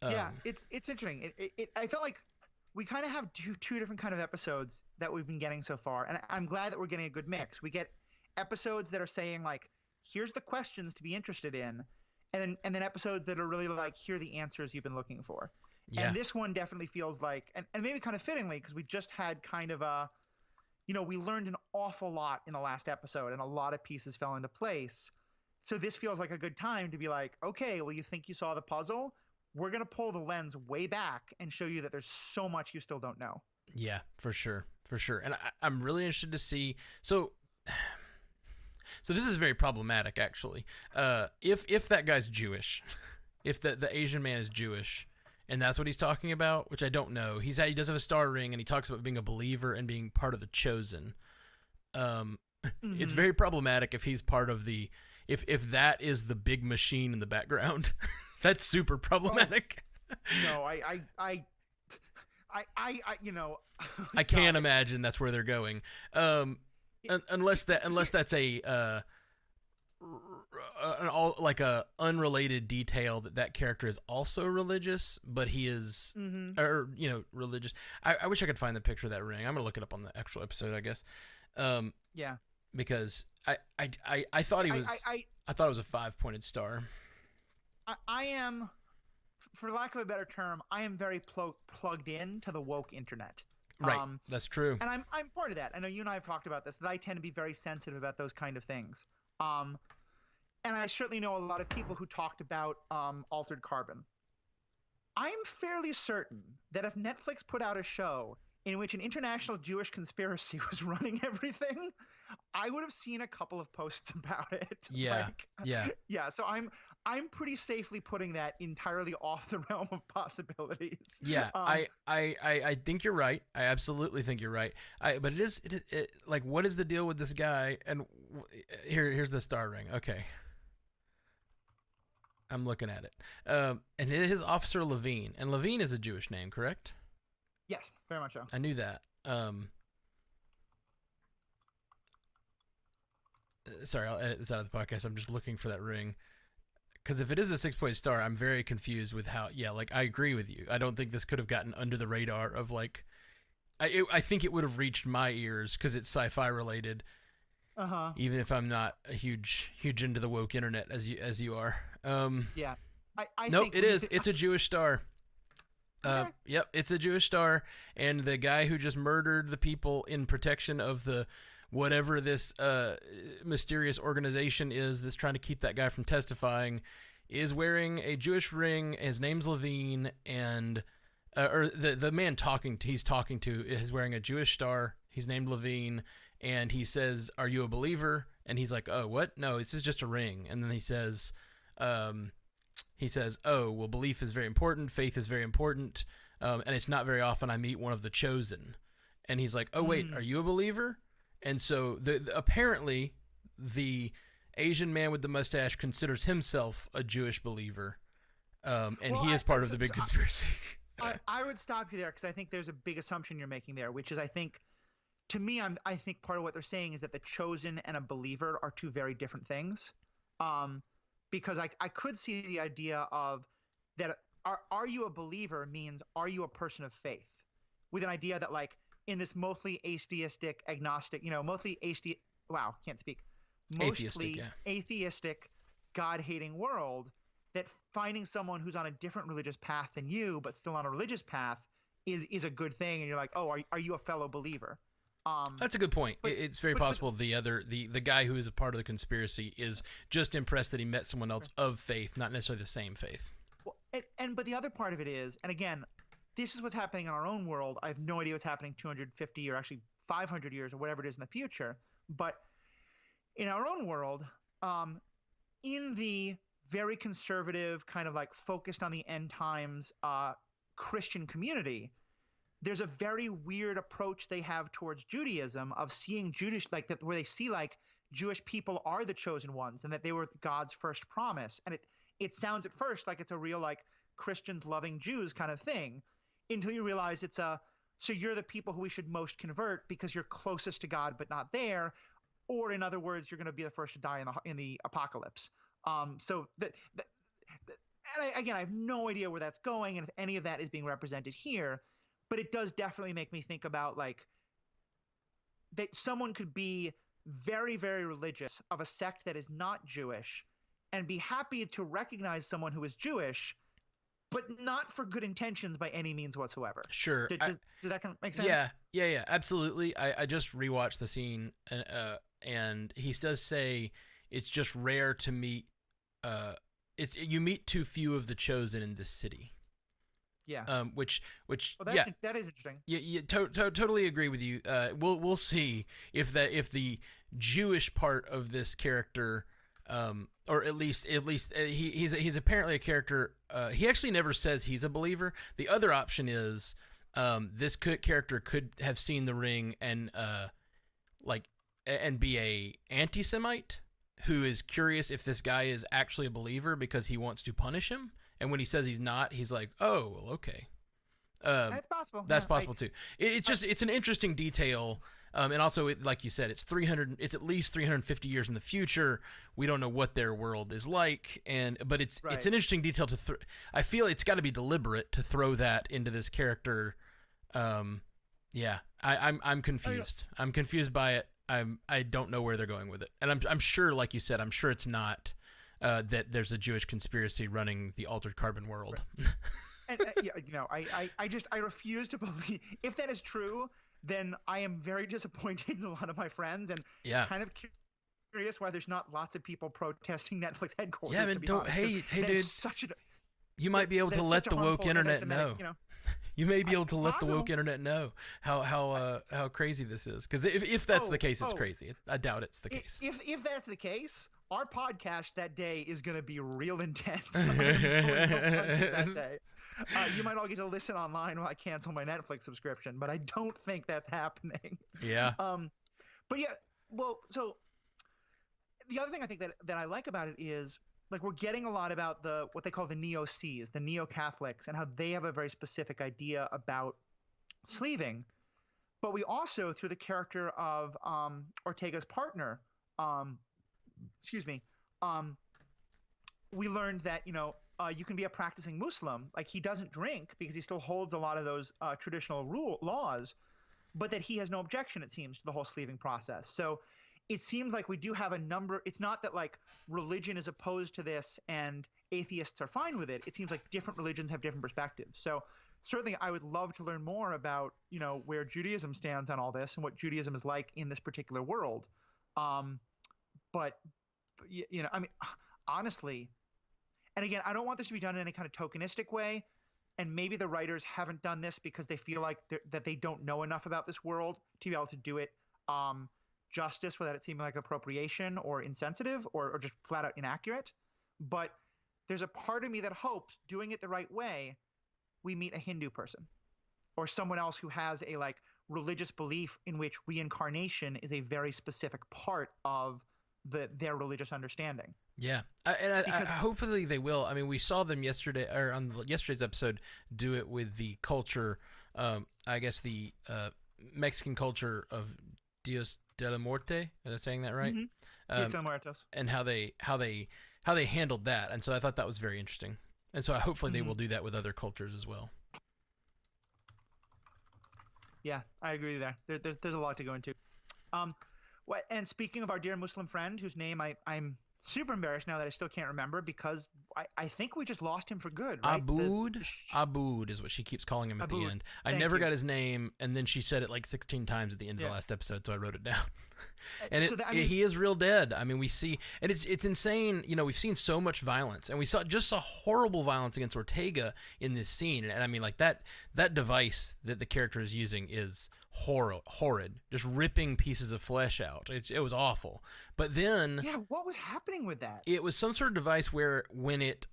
Yeah, it's interesting. I felt like we kind of have two different kind of episodes that we've been getting so far, and I'm glad that we're getting a good mix. We get episodes that are saying like, here's the questions to be interested in, and then episodes that are really like, here are the answers you've been looking for. Yeah. And this one definitely feels like, and maybe kind of fittingly, because we just had kind of a, we learned an awful lot in the last episode, and a lot of pieces fell into place. So this feels like a good time to be like, okay, well, you think you saw the puzzle? We're going to pull the lens way back and show you that there's so much you still don't know. Yeah, for sure. And I'm really interested to see. So this is very problematic, actually. If that guy's Jewish, if the Asian man is Jewish, and that's what he's talking about, which I don't know. He does have a star ring, and he talks about being a believer and being part of the chosen. It's very problematic if he's part of the if that is the big machine in the background. That's super problematic. No, I can't imagine that's where they're going. Unless that's a unrelated detail that character is also religious, but he is religious. I wish I could find the picture of that ring. I'm gonna look it up on the actual episode, I guess. Yeah. Because I thought he was I thought it was a 5-pointed star. I am, for lack of a better term, I am very plugged in to the woke internet. Right, that's true. And I'm part of that. I know you and I have talked about this, that I tend to be very sensitive about those kind of things. And I certainly know a lot of people who talked about altered carbon. I'm fairly certain that if Netflix put out a show in which an international Jewish conspiracy was running everything, I would have seen a couple of posts about it. Yeah, yeah. So I'm pretty safely putting that entirely off the realm of possibilities. Yeah, I think you're right. I absolutely think you're right. But it is like, what is the deal with this guy? And here's the star ring. Okay, I'm looking at it. And it is Officer Levine, and Levine is a Jewish name, correct? Yes, very much so. I knew that. sorry, I'll edit this out of the podcast. I'm just looking for that ring. Because if it is a 6-point star, I'm very confused with how. Yeah, like I agree with you. I don't think this could have gotten under the radar of like. I think it would have reached my ears because it's sci-fi related. Even if I'm not a huge into the woke internet as you are. Yeah. Nope, think it is. It's a Jewish star. Okay. Yep, it's a Jewish star, and the guy who just murdered the people in protection of the whatever this mysterious organization is that's trying to keep that guy from testifying is wearing a Jewish ring. His name's Levine, and or the man he's talking to is wearing a Jewish star. He's named Levine, and he says, "Are you a believer?" And he's like, "Oh, what? No, this is just a ring." And then he says, "Oh, well, belief is very important. Faith is very important, and it's not very often I meet one of the chosen." And he's like, "Oh, wait, are you a believer?" And so apparently the Asian man with the mustache considers himself a Jewish believer, and he is part of the big conspiracy. I would stop you there because I think there's a big assumption you're making there, which is I think part of what they're saying is that the chosen and a believer are two very different things. Because I could see the idea of that are you a believer means are you a person of faith, with an idea that like in this mostly atheistic, agnostic, mostly atheistic, God-hating world, that finding someone who's on a different religious path than you but still on a religious path is a good thing, and you're like, oh, are you a fellow believer? That's a good point. It's very possible the guy who is a part of the conspiracy is just impressed that he met someone else of faith, not necessarily the same faith. Well, but the other part of it is, and again, this is what's happening in our own world. I have no idea what's happening 250 or actually 500 years or whatever it is in the future. But in our own world, in the very conservative kind of like focused on the end times Christian community, there's a very weird approach they have towards Judaism of seeing Jewish like that, where they see like Jewish people are the chosen ones and that they were God's first promise. And it sounds at first like it's a real like Christians loving Jews kind of thing, until you realize so you're the people who we should most convert because you're closest to God but not there, or in other words, you're going to be the first to die in the apocalypse. Again, I have no idea where that's going and if any of that is being represented here. But it does definitely make me think about like that someone could be very, very religious of a sect that is not Jewish and be happy to recognize someone who is Jewish, but not for good intentions by any means whatsoever. Sure. Does that kind of make sense? Yeah, absolutely. I just rewatched the scene, and he does say it's just rare to meet. You meet too few of the chosen in this city. Yeah. Which that is interesting. Yeah, totally agree with you. We'll see if the Jewish part of this character, or at least he's apparently a character. He actually never says he's a believer. The other option is this character could have seen the ring and be a anti-Semite who is curious if this guy is actually a believer because he wants to punish him. And when he says he's not, he's like, "Oh, well, okay." That's possible. That's possible too. It's an interesting detail, and also, like you said, it's at least 350 years in the future. We don't know what their world is like, but it's an interesting detail I feel it's got to be deliberate to throw that into this character. I'm confused. I'm confused by it. I don't know where they're going with it, and I'm sure, like you said, I'm sure it's not. That there's a Jewish conspiracy running the altered carbon world. Right. And I refuse to believe if that is true. Then I am very disappointed in a lot of my friends, and kind of curious why there's not lots of people protesting Netflix headquarters. Yeah, man, hey, dude, you might be able to let the woke internet know. You may be able to let the woke internet know how crazy this is, because if that's the case, it's crazy. I doubt it's the case. If that's the case, our podcast that day is going to be real intense. That day. You might all get to listen online while I cancel my Netflix subscription, but I don't think that's happening. Yeah. But yeah, well, so the other thing I think that I like about it is like we're getting a lot about what they call the neo-Cs, the neo-Catholics, and how they have a very specific idea about sleeving. But we also, through the character of Ortega's partner, excuse me, um, we learned that you can be a practicing Muslim, like he doesn't drink because he still holds a lot of those traditional laws, but that he has no objection, it seems, to the whole sleeving process. So it seems like we do have a number. It's not that like religion is opposed to this and atheists are fine with it. It seems like different religions have different perspectives. So certainly I would love to learn more about, where Judaism stands on all this and what Judaism is like in this particular world. But, I mean, honestly, and again, I don't want this to be done in any kind of tokenistic way. And maybe the writers haven't done this because they feel like that they don't know enough about this world to be able to do it justice without it seeming like appropriation or insensitive or just flat out inaccurate. But there's a part of me that hopes, doing it the right way, we meet a Hindu person or someone else who has a like religious belief in which reincarnation is a very specific part of their religious understanding. Yeah, I hopefully they will. I mean, we saw them yesterday, or on yesterday's episode, do it with the culture. I guess the Mexican culture of Dios de la Muerte. Am I saying that right? Mm-hmm. Dios de la Muertos. And how they handled that, and so I thought that was very interesting. And so hopefully they will do that with other cultures as well. Yeah, I agree there. There's a lot to go into. And speaking of our dear Muslim friend, whose name I'm super embarrassed now that I still can't remember because I think we just lost him for good, right? Aboud is what she keeps calling him at the end. I never got his name, and then she said it like 16 times at the end of the last episode, so I wrote it down. And he is real dead. I mean, we see, and it's insane. We've seen so much violence, and we saw horrible violence against Ortega in this scene. And I mean, like that device that the character is using is horrid, just ripping pieces of flesh out. It was awful. But then, what was happening with that? It was some sort of device where when it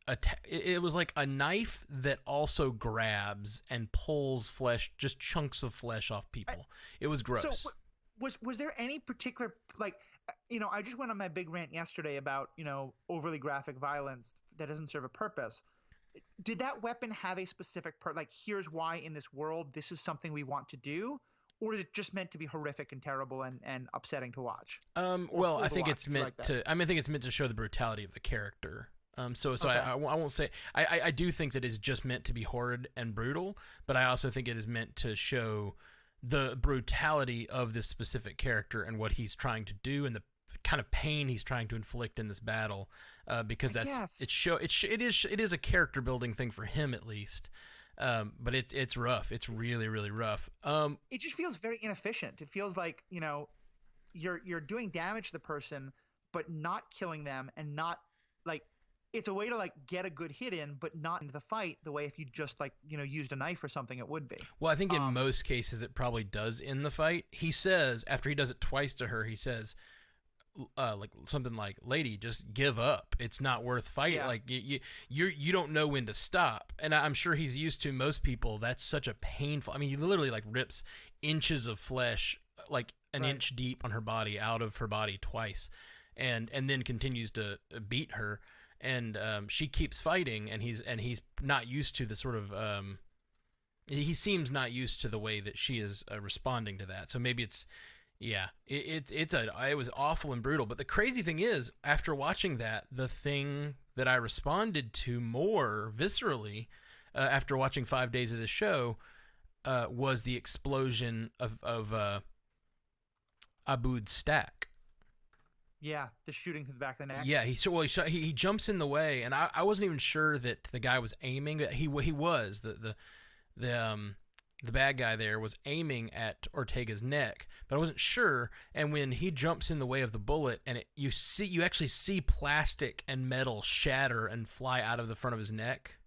was like a knife that also grabs and pulls flesh, just chunks of flesh off people. It was gross. So, was there any particular, like, I just went on my big rant yesterday about, overly graphic violence that doesn't serve a purpose. Did that weapon have a specific like, here's why in this world this is something we want to do? Or is it just meant to be horrific and terrible and upsetting to watch? Well, I think it's meant to. I mean, I think it's meant to show the brutality of the character. Okay. I won't say. I do think that it's just meant to be horrid and brutal, but I also think it is meant to show the brutality of this specific character and what he's trying to do and the kind of pain he's trying to inflict in this battle. Because it is a character building thing for him at least. But it's rough. It's really, really rough. It just feels very inefficient. It feels like, you're doing damage to the person, but not killing them, and not like it's a way to like get a good hit in, but not into the fight the way if you just like, used a knife or something, it would be. Well, I think in most cases it probably does in the fight. He says, after he does it twice to her, he says, like something like, "Lady, just give up. It's not worth fighting. Yeah. Like you don't know when to stop." And I'm sure he's used to most people. That's such a painful. I mean, he literally like rips inches of flesh, like an inch deep on her body, out of her body twice, and then continues to beat her. And she keeps fighting, and he's not used to the sort of. He seems not used to the way that she is responding to that. So maybe it's. Yeah, it was awful and brutal. But the crazy thing is, after watching that, the thing that I responded to more viscerally after watching 5 days of the show was the explosion of Aboud's stack. Yeah, the shooting to the back of the neck. Yeah, he jumps in the way, and I wasn't even sure that the guy was aiming. He was the bad guy there was aiming at Ortega's neck, but I wasn't sure. And when he jumps in the way of the bullet, and you actually see plastic and metal shatter and fly out of the front of his neck.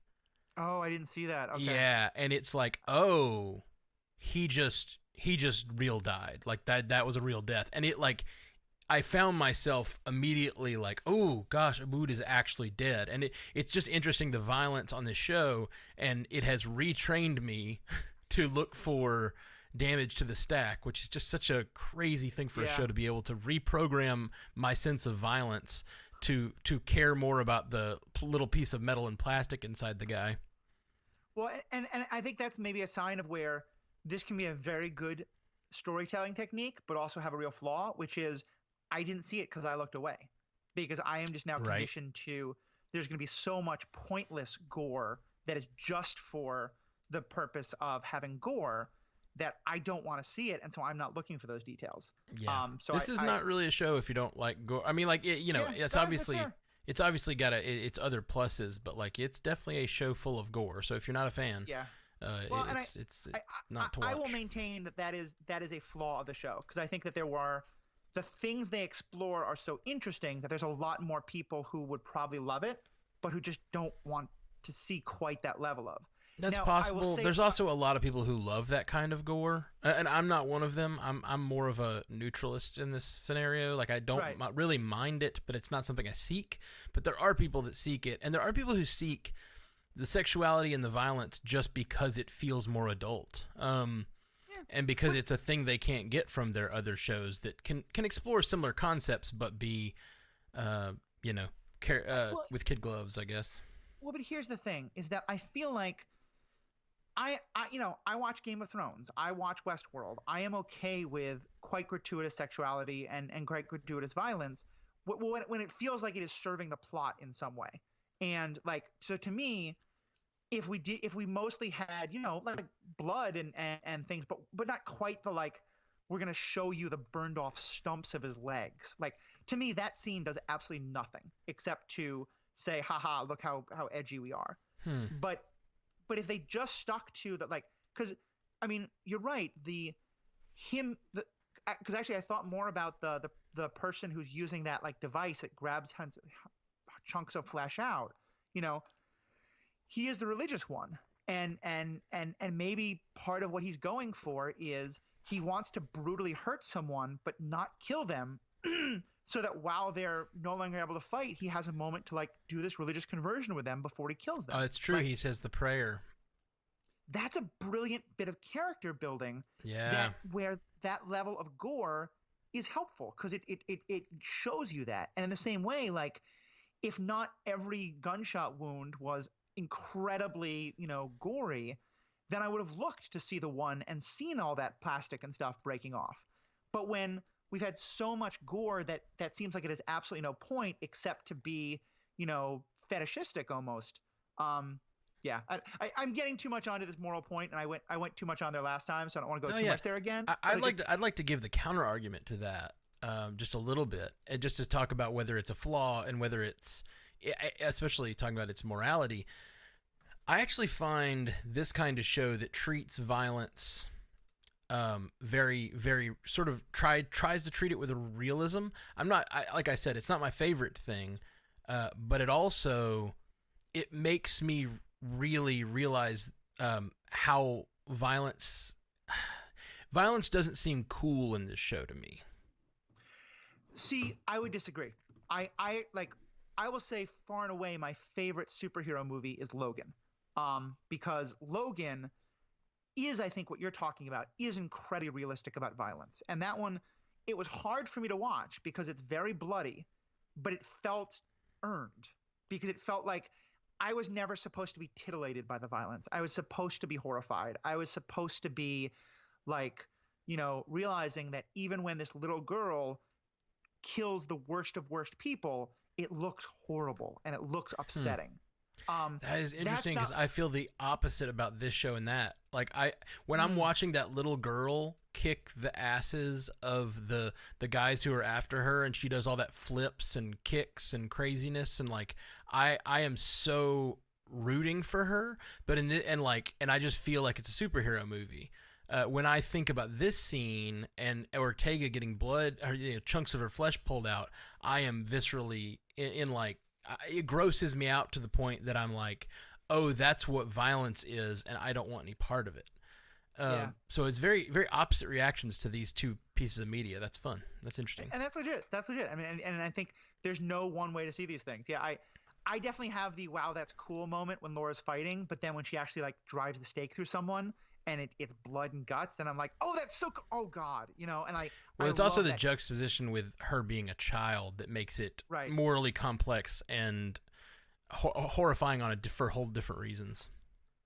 Oh, I didn't see that. Okay. Yeah, and it's like, oh, he just real died. Like that was a real death. And it like, I found myself immediately like, oh gosh, Aboud is actually dead. And it's just interesting, the violence on this show, and it has retrained me to look for damage to the stack, which is just such a crazy thing for a show to be able to reprogram my sense of violence to care more about the little piece of metal and plastic inside the guy. Well, and I think that's maybe a sign of where this can be a very good storytelling technique, but also have a real flaw, which is I didn't see it because I looked away. because I am just now Right. conditioned to there's going to be so much pointless gore that is just for the purpose of having gore that I don't want to see it, and so I'm not looking for those details. Yeah. So This is not really a show if you don't like gore. I mean, like, yeah, it's that's obviously fair. got its other pluses, but like it's definitely a show full of gore. So if you're not a fan, Yeah. Well, and it's I, not to I will watch. maintain that that is a flaw of the show, because I think that there were the things they explore are so interesting that there's a lot more people who would probably love it, but who just don't want to see quite that level of. That's Now, I will possible. say, There's also a lot of people who love that kind of gore, and I'm not one of them. I'm more of a neutralist in this scenario. Like I don't right. really mind it, but it's not something I seek. But there are people that seek it, and there are people who seek the sexuality and the violence just because it feels more adult, Yeah. and because it's a thing they can't get from their other shows that can explore similar concepts but be, you know, Well, with kid gloves, I guess. well, but here's the thing: is that I feel like I watch Game of Thrones. I watch Westworld. I am okay with quite gratuitous sexuality and quite gratuitous violence when it feels like it is serving the plot in some way. And like, so to me, if we mostly had, like blood and things, but not quite the like, we're going to show you the burned off stumps of his legs. Like, to me, that scene does absolutely nothing except to say, haha, look how edgy we are. Hmm. But if they just stuck to that, like, because I mean, you're right. Because actually, I thought more about the person who's using that like device that grabs chunks of flesh out. You know, he is the religious one, and maybe part of what he's going for is he wants to brutally hurt someone but not kill them. So that while they're no longer able to fight, he has a moment to like do this religious conversion with them before he kills them. It's true. Like, He says the prayer. that's a brilliant bit of character building Yeah. where that level of gore is helpful, because it shows you that. And in the same way, like, if not every gunshot wound was incredibly, gory, then I would have looked to see the one and seen all that plastic and stuff breaking off. But when we've had so much gore that seems like it has absolutely no point except to be, fetishistic almost. Yeah, I'm getting too much onto this moral point, and I went too much on there last time, so I don't want to go too much there again. I'd like to give the counter argument to that, just a little bit, and just to talk about whether it's a flaw and whether it's, especially talking about its morality. I actually find this kind of show that treats violence very, very sort of tries to treat it with a realism. Like I said, it's not my favorite thing, but it makes me really realize how violence doesn't seem cool in this show to me. See, I would disagree. I will say far and away my favorite superhero movie is Logan, because Logan is, I think, what you're talking about, is incredibly realistic about violence. And that one, it was hard for me to watch because it's very bloody, but it felt earned, because it felt like I was never supposed to be titillated by the violence. I was supposed to be horrified. I was supposed to be like, realizing that even when this little girl kills the worst of worst people, it looks horrible and it looks upsetting. That is interesting, because I feel the opposite about this show and that. Like when I'm watching that little girl kick the asses of the guys who are after her, and she does all that flips and kicks and craziness, and like I am so rooting for her, but and I just feel like it's a superhero movie. When I think about this scene and Ortega getting blood or chunks of her flesh pulled out, I am viscerally in like, it grosses me out to the point that I'm like, oh, that's what violence is, and I don't want any part of it. So it's very, very opposite reactions to these two pieces of media. That's fun. That's interesting. And that's legit. That's legit. I mean, and I think there's no one way to see these things. Yeah, I definitely have the wow, that's cool moment when Laura's fighting, but then when she actually like drives the stake through someone and it's blood and guts, then I'm like, oh, that's so cool. Oh God, Well, it's also the juxtaposition with her being a child that makes it morally complex and horrifying for whole different reasons.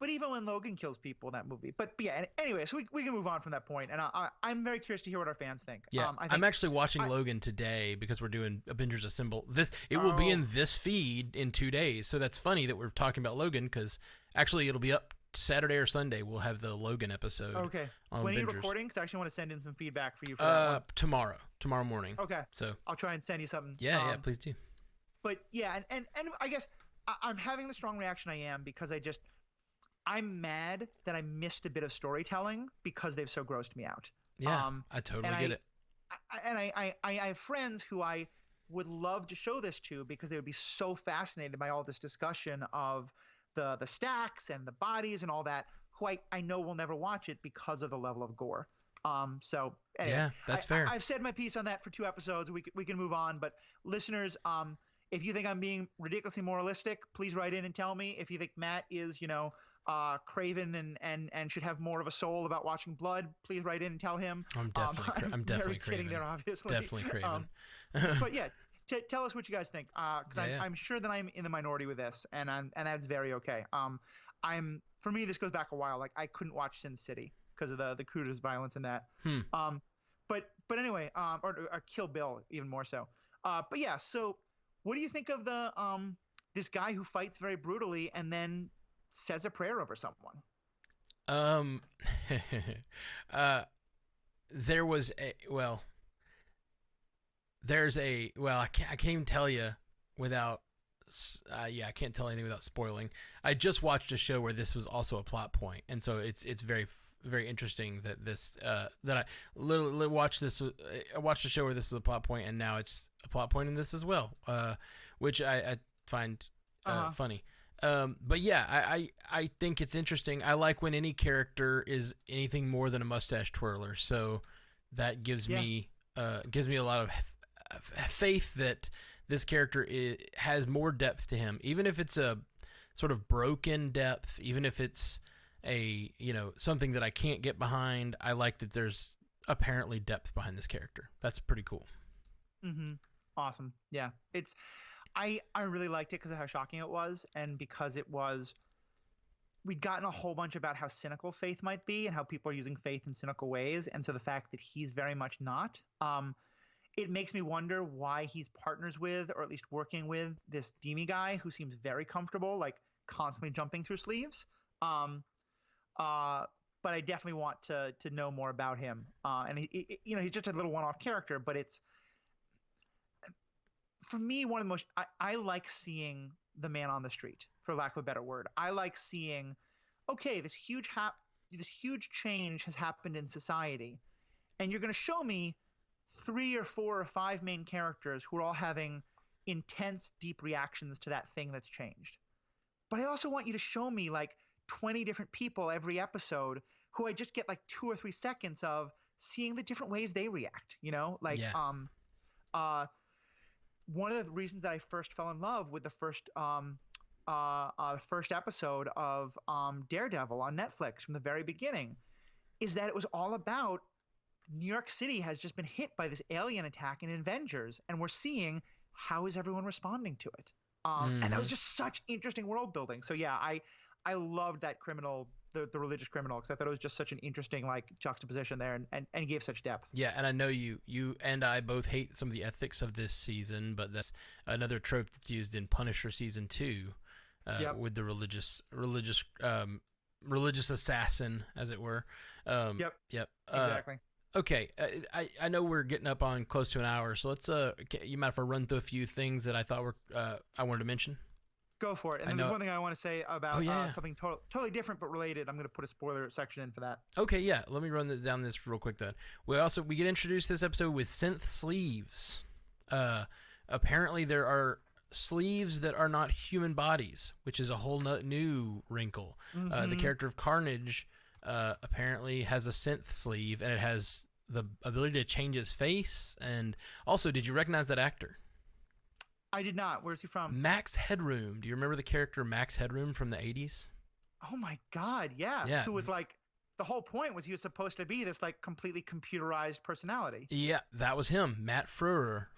but even when Logan kills people in that movie. But yeah, anyway, so we can move on from that point. And I'm very curious to hear what our fans think. Yeah, I'm actually watching Logan today because we're doing Avengers Assemble. It will be in this feed in 2 days. So that's funny that we're talking about Logan because actually it'll be up Saturday or Sunday. We'll have the Logan episode. Okay. On when are you Avengers. recording? Because I actually want to send in some feedback for you for that one. Tomorrow morning. Okay. So I'll try and send you something. Yeah, please do. But yeah, and I guess I'm having the strong reaction I am because I'm mad that I missed a bit of storytelling because they've so grossed me out. Yeah, I totally get it. I have friends who I would love to show this to because they would be so fascinated by all this discussion of the stacks and the bodies and all that, who I know will never watch it because of the level of gore. So anyway, yeah, that's fair. I've said my piece on that for 2 episodes. We can move on. But listeners, if you think I'm being ridiculously moralistic, please write in and tell me. If you think Matt is, craven and should have more of a soul about watching blood, please write in and tell him. I'm definitely kidding there, obviously. Definitely craven. But yeah, tell us what you guys think, because I'm sure that I'm in the minority with this, and that's very okay. For me, this goes back a while. Like I couldn't watch Sin City because of the cruder's violence in that. But anyway, or Kill Bill even more so. But yeah, so what do you think of the this guy who fights very brutally and then says a prayer over someone? I can't even tell you without I can't tell anything without spoiling. I just watched a show where this was also a plot point, and so it's very very interesting that this that I literally watched this. I watched a show where this was a plot point, and now it's a plot point in this as well, which I find funny. But yeah, I think it's interesting. I like when any character is anything more than a mustache twirler. So that gives me a lot of faith that this character has more depth to him, even if it's a sort of broken depth, even if it's a something that I can't get behind. I like that there's apparently depth behind this character. That's pretty cool. Awesome. Yeah, I really liked it because of how shocking it was, and because we'd gotten a whole bunch about how cynical faith might be and how people are using faith in cynical ways, and so the fact that he's very much not, it makes me wonder why he's partners with, or at least working with, this Demi guy who seems very comfortable, like constantly jumping through sleeves. But I definitely want to know more about him. And he's just a little one-off character, but it's, for me, one of the most, I like seeing the man on the street, for lack of a better word. I like seeing, okay, this huge change has happened in society, and you're going to show me 3 or 4 or 5 main characters who are all having intense, deep reactions to that thing that's changed. But I also want you to show me like 20 different people every episode who I just get like 2 or 3 seconds of seeing the different ways they react, one of the reasons that I first fell in love with the first episode of Daredevil on Netflix from the very beginning is that it was all about New York City has just been hit by this alien attack in Avengers, and we're seeing how is everyone responding to it. And that was just such interesting world building. So yeah, I loved that criminal, the religious criminal, because I thought it was just such an interesting like juxtaposition there, and gave such depth. Yeah, and I know you and I both hate some of the ethics of this season, but that's another trope that's used in Punisher season 2, with the religious assassin, as it were. Yep. Exactly. Okay, I know we're getting up on close to an hour, so let's you mind if I run through a few things that I thought I wanted to mention? Go for it. And then there's one thing I want to say about something totally different but related. I'm going to put a spoiler section in for that. Okay, yeah. Let me run down this real quick then. We get introduced this episode with synth sleeves. Apparently there are sleeves that are not human bodies, which is a whole new wrinkle. The character of Carnage apparently has a synth sleeve, and it has the ability to change his face. And also, did you recognize that actor? I did not. Where's he from? Max Headroom. Do you remember the character Max Headroom from the 80s? Oh my God, yes. Yeah. Who was like, the whole point was he was supposed to be this like completely computerized personality. Yeah, that was him. Matt Fruerer.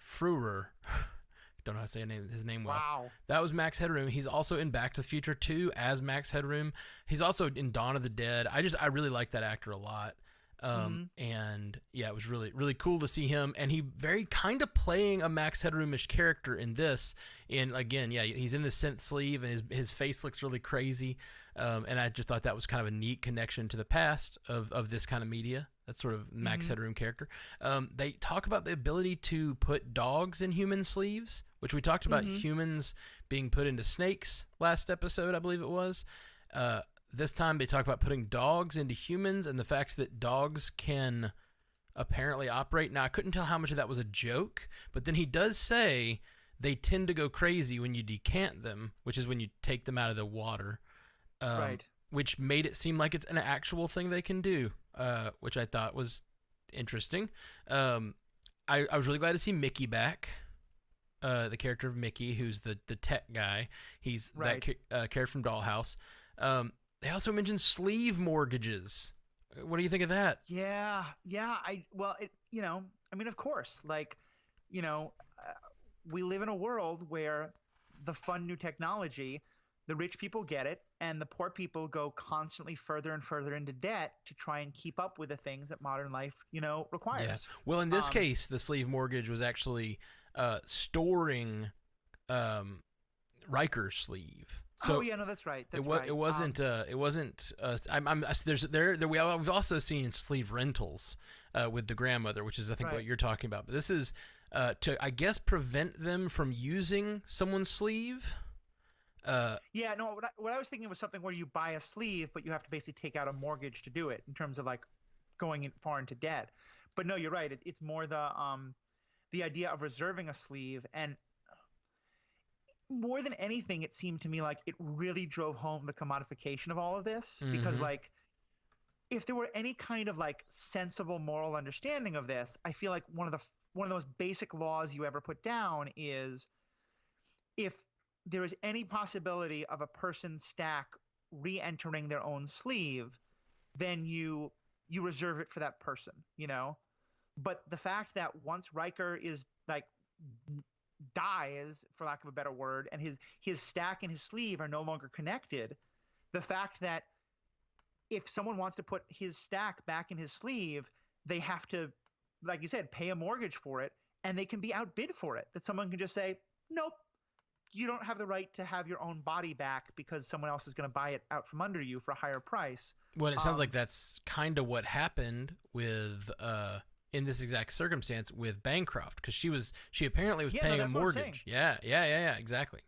don't know how to say his name well. Wow. That was Max Headroom. He's also in Back to the Future 2 as Max Headroom. He's also in Dawn of the Dead. I really like that actor a lot. And yeah, it was really, really cool to see him. And he very kind of playing a Max Headroom-ish character in this. And again, yeah, he's in the synth sleeve and his face looks really crazy. And I just thought that was kind of a neat connection to the past of this kind of media. That's sort of Max Headroom character. They talk about the ability to put dogs in human sleeves, which we talked about humans being put into snakes last episode, I believe it was. This time they talk about putting dogs into humans and the fact that dogs can apparently operate. Now, I couldn't tell how much of that was a joke, but then he does say they tend to go crazy when you decant them, which is when you take them out of the water. Right. Which made it seem like it's an actual thing they can do, which I thought was interesting. I was really glad to see Mickey back, the character of Mickey, who's the tech guy. He's that character from Dollhouse. They also mentioned sleeve mortgages. What do you think of that? Yeah. Of course, we live in a world where the fun new technology, the rich people get it, and the poor people go constantly further and further into debt to try and keep up with the things that modern life, requires. Yeah. Well, in this case, the sleeve mortgage was actually storing Riker's sleeve. So no, that's right. It wasn't. We've also seen sleeve rentals with the grandmother, which is I think what you're talking about. But this is to, I guess, prevent them from using someone's sleeve. What I was thinking was something where you buy a sleeve, but you have to basically take out a mortgage to do it, in terms of like going far into debt. But no, you're right. It's more the idea of reserving a sleeve. And more than anything, it seemed to me like it really drove home the commodification of all of this, because like if there were any kind of like sensible moral understanding of this, I feel like one of the most basic laws you ever put down is if there is any possibility of a person's stack re-entering their own sleeve, then you reserve it for that person, But the fact that once Riker is like dies, for lack of a better word, and his stack and his sleeve are no longer connected, the fact that if someone wants to put his stack back in his sleeve, they have to, like you said, pay a mortgage for it, and they can be outbid for it. That someone can just say, nope, you don't have the right to have your own body back because someone else is going to buy it out from under you for a higher price. Well, it sounds like that's kind of what happened with in this exact circumstance with Bancroft, because she apparently was paying a mortgage. Yeah, exactly.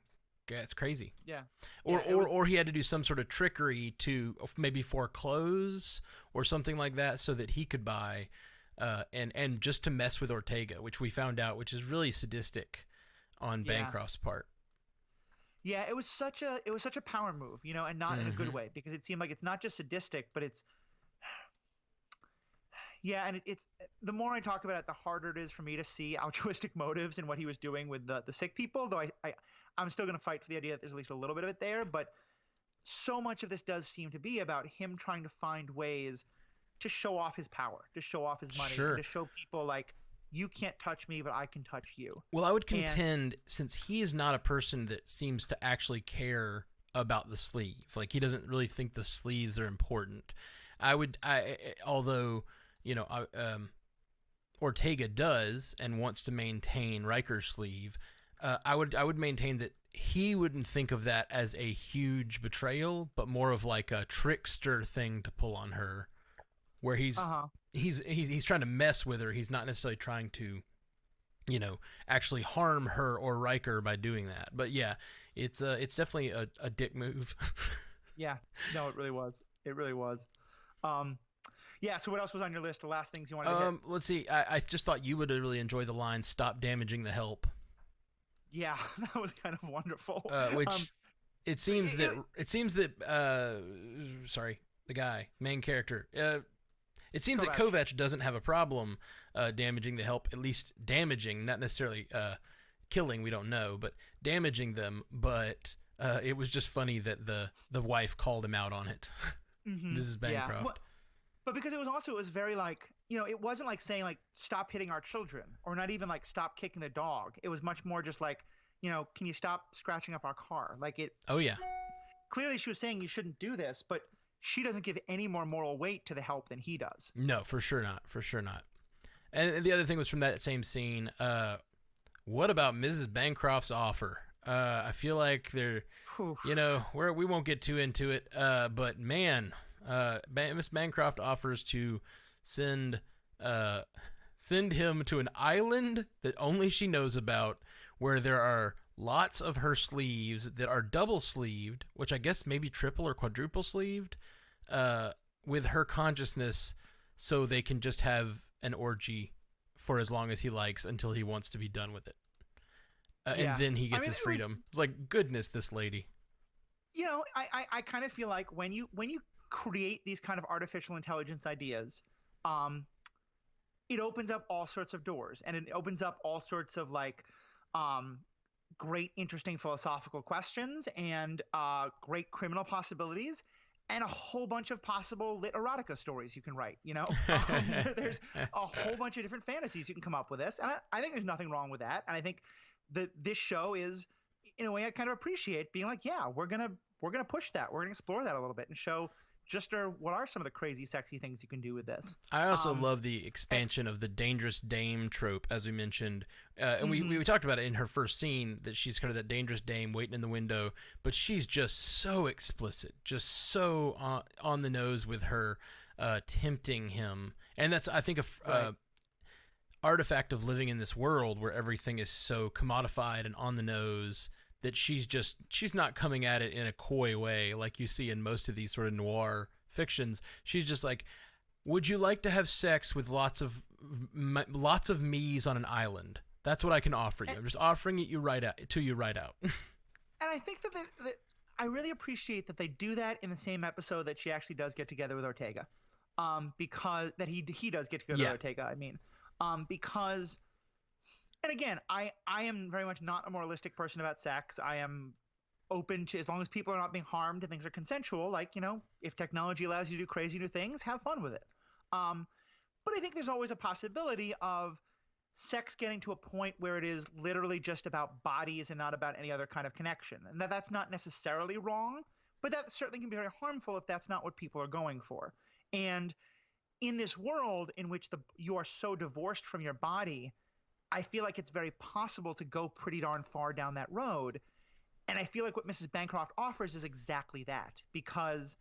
Yeah, it's crazy. Yeah. Or he had to do some sort of trickery to maybe foreclose or something like that so that he could buy, and just to mess with Ortega, which we found out, which is really sadistic on Bancroft's part. Yeah, it was such a power move, and not in a good way, because it seemed like it's not just sadistic, but it's and it's the more I talk about it, the harder it is for me to see altruistic motives in what he was doing with the sick people. Though I'm still going to fight for the idea that there's at least a little bit of it there. But so much of this does seem to be about him trying to find ways to show off his power, to show off his money, and to show people like, you can't touch me, but I can touch you. Well, I would contend, since he is not a person that seems to actually care about the sleeve, like he doesn't really think the sleeves are important. Although Ortega does and wants to maintain Riker's sleeve, I would maintain that he wouldn't think of that as a huge betrayal, but more of like a trickster thing to pull on her, where he's trying to mess with her. He's not necessarily trying to, actually harm her or Riker by doing that. But yeah, it's definitely a dick move. Yeah, no, it really was. It really was. Yeah, so what else was on your list? The last things you wanted to hit? Let's see. I just thought you would really enjoy the line, "Stop damaging the help." Yeah, that was kind of wonderful. Which it seems that the guy, main character, it seems that Kovacs doesn't have a problem damaging the help, at least damaging, not necessarily killing, we don't know, but damaging them. But it was just funny that the wife called him out on it. Mrs. Bancroft. Yeah. But because it was very like, it wasn't like saying like, stop hitting our children, or not even like stop kicking the dog. It was much more just like, can you stop scratching up our car? Like it Oh yeah. clearly she was saying you shouldn't do this, but she doesn't give any more moral weight to the help than he does. No, for sure not. For sure not. And the other thing was from that same scene. What about Mrs. Bancroft's offer? I feel like they're, Whew. we won't get too into it. But man, Miss Bancroft offers to send him to an island that only she knows about, where there are lots of her sleeves that are double sleeved, which I guess maybe triple or quadruple sleeved, with her consciousness, so they can just have an orgy for as long as he likes until he wants to be done with it. Yeah. And then he gets his freedom. It's like, goodness, this lady. I kind of feel like when you create these kind of artificial intelligence ideas, it opens up all sorts of doors, and it opens up all sorts of great, interesting philosophical questions, and great criminal possibilities, and a whole bunch of possible lit erotica stories you can write. There's a whole bunch of different fantasies you can come up with this, and I think there's nothing wrong with that. And I think that this show is, in a way, I kind of appreciate being like, yeah, we're gonna push that, we're gonna explore that a little bit, and show what are some of the crazy, sexy things you can do with this. I also love the expansion of the dangerous dame trope, as we mentioned. And we talked about it in her first scene, that she's kind of that dangerous dame waiting in the window, but she's just so explicit, just so on the nose with her tempting him. And that's, I think, a artifact of living in this world where everything is so commodified and on the nose, that she's not coming at it in a coy way like you see in most of these sort of noir fictions. She's just like, would you like to have sex with lots of me's on an island? That's what I can offer you. I'm just offering it right out. And I think that I really appreciate that they do that in the same episode that she actually does get together with Ortega, because that he does get together with Ortega. I mean, because. And again, I am very much not a moralistic person about sex. I am open to, as long as people are not being harmed and things are consensual, if technology allows you to do crazy new things, have fun with it. But I think there's always a possibility of sex getting to a point where it is literally just about bodies and not about any other kind of connection. And that's not necessarily wrong, but that certainly can be very harmful if that's not what people are going for. And in this world in which you are so divorced from your body, I feel like it's very possible to go pretty darn far down that road. And I feel like what Mrs. Bancroft offers is exactly that, because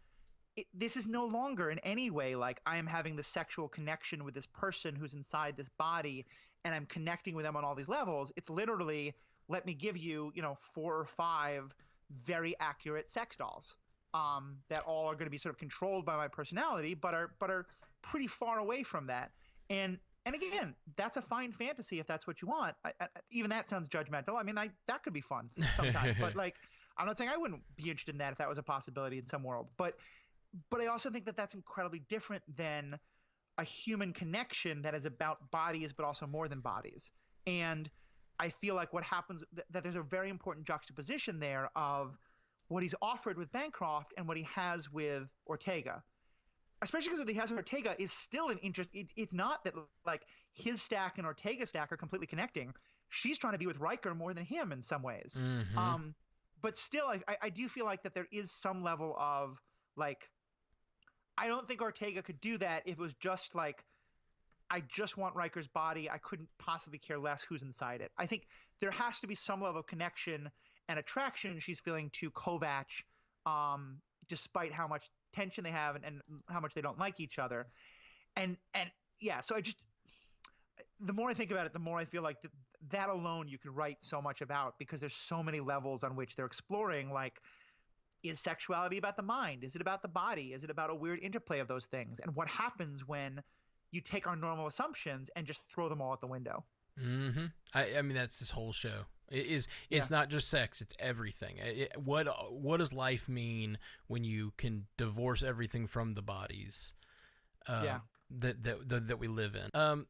this is no longer in any way like I am having the sexual connection with this person who's inside this body and I'm connecting with them on all these levels. It's literally, let me give you, 4 or 5 very accurate sex dolls that all are going to be sort of controlled by my personality, but are pretty far away from that. And again, that's a fine fantasy if that's what you want. Even that sounds judgmental. I mean, that could be fun sometimes. But I'm not saying I wouldn't be interested in that if that was a possibility in some world. But I also think that that's incredibly different than a human connection that is about bodies, but also more than bodies. And I feel like what happens that there's a very important juxtaposition there of what he's offered with Bancroft and what he has with Ortega. Especially because what he has with Ortega is still an interest. It's not that his stack and Ortega's stack are completely connecting. She's trying to be with Riker more than him in some ways. Mm-hmm. But still, I do feel like that there is some level of I don't think Ortega could do that if it was just I just want Riker's body. I couldn't possibly care less who's inside it. I think there has to be some level of connection and attraction she's feeling to Kovac, despite how much tension they have and how much they don't like each other. And yeah, so the more I think about it, the more I feel like that alone you could write so much about, because there's so many levels on which they're exploring, is sexuality about the mind? Is it about the body? Is it about a weird interplay of those things? And what happens when you take our normal assumptions and just throw them all out the window? Mm-hmm. I mean, that's this whole show. It's not just sex; it's everything. What does life mean when you can divorce everything from the bodies that we live in?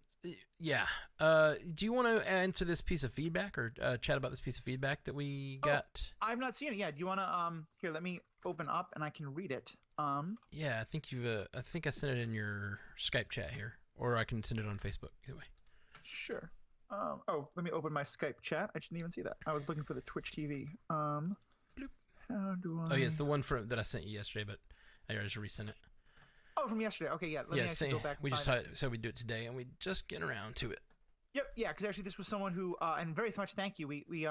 Do you want to answer this piece of feedback or chat about this piece of feedback that we got? I've not seen it yet. Do you want to here? Let me open up and I can read it. Yeah, I think I sent it in your Skype chat here, or I can send it on Facebook. Either way. Sure. Oh, let me open my Skype chat. I didn't even see that. I was looking for the Twitch TV. Bloop. How do I? Oh, yes, the one that I sent you yesterday, but I just resent it. Oh, from yesterday. Okay, yeah. Let me Yeah, actually go back. We just said we'd do it today, and we just get around to it. Yep, yeah, because actually this was someone who, and very much thank you. We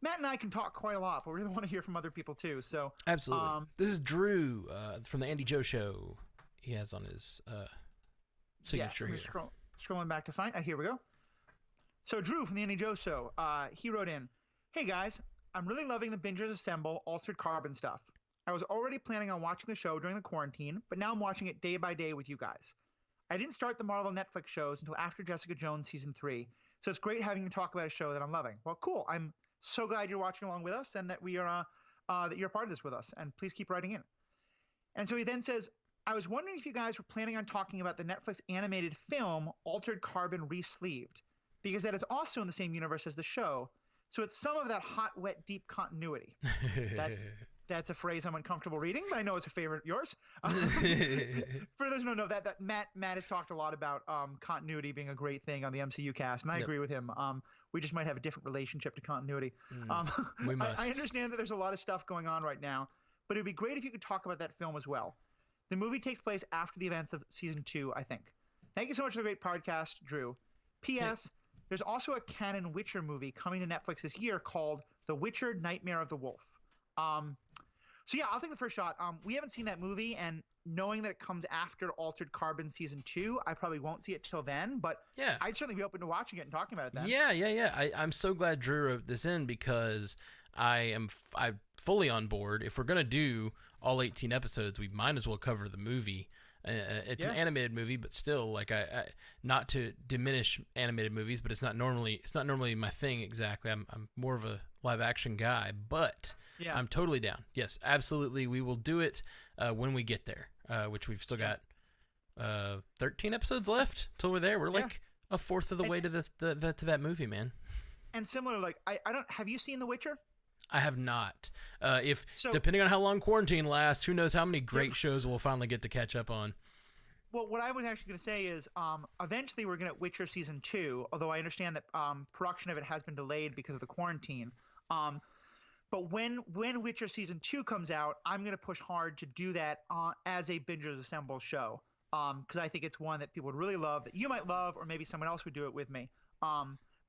Matt and I can talk quite a lot, but we really want to hear from other people too. So absolutely, this is Drew from the Andy Joe Show. He has on his signature here. Scrolling back to find. Here we go. So Drew from the Andy Joe Show, he wrote in, "Hey guys, I'm really loving the Bingers Assemble Altered Carbon stuff. I was already planning on watching the show during the quarantine, but now I'm watching it day by day with you guys. I didn't start the Marvel Netflix shows until after Jessica Jones season 3, so it's great having you talk about a show that I'm loving. Well, cool. I'm so glad you're watching along with us, and that we are that you're a part of this with us. And please keep writing in." And so he then says, "I was wondering if you guys were planning on talking about the Netflix animated film Altered Carbon Re-Sleeved, because that is also in the same universe as the show. So it's some of that hot, wet, deep continuity." That's a phrase I'm uncomfortable reading, but I know it's a favorite of yours. For those who don't know, that Matt has talked a lot about continuity being a great thing on the MCU cast, and I agree with him. We just might have a different relationship to continuity. We must. I understand that there's a lot of stuff going on right now, but it'd be great if you could talk about that film as well. The movie takes place after the events of season 2, I think. Thank you so much for the great podcast, Drew. P.S. There's also a canon Witcher movie coming to Netflix this year called The Witcher: Nightmare of the Wolf. So yeah, I'll take the first shot. We haven't seen that movie, and knowing that it comes after Altered Carbon season 2, I probably won't see it till then. But yeah, I'd certainly be open to watching it and talking about it then. Yeah. I'm so glad Drew wrote this in, because I'm fully on board. If we're gonna do all 18 episodes, we might as well cover the movie. It's an animated movie, but still, like, I not to diminish animated movies, but it's not normally my thing exactly. I'm more of a live action guy, but I'm totally down. Yes, absolutely, we will do it when we get there. Which we've still got 13 episodes left till we're there. We're like a fourth of the way to to that movie, man. And similar, like I don't. Have you seen The Witcher? I have not. Depending on how long quarantine lasts, who knows how many great shows we'll finally get to catch up on. Well, what I was actually going to say is eventually we're going to get Witcher season 2, although I understand that production of it has been delayed because of the quarantine. But when Witcher season 2 comes out, I'm going to push hard to do that as a Bingers Assemble show, because I think it's one that people would really love, that you might love, or maybe someone else would do it with me.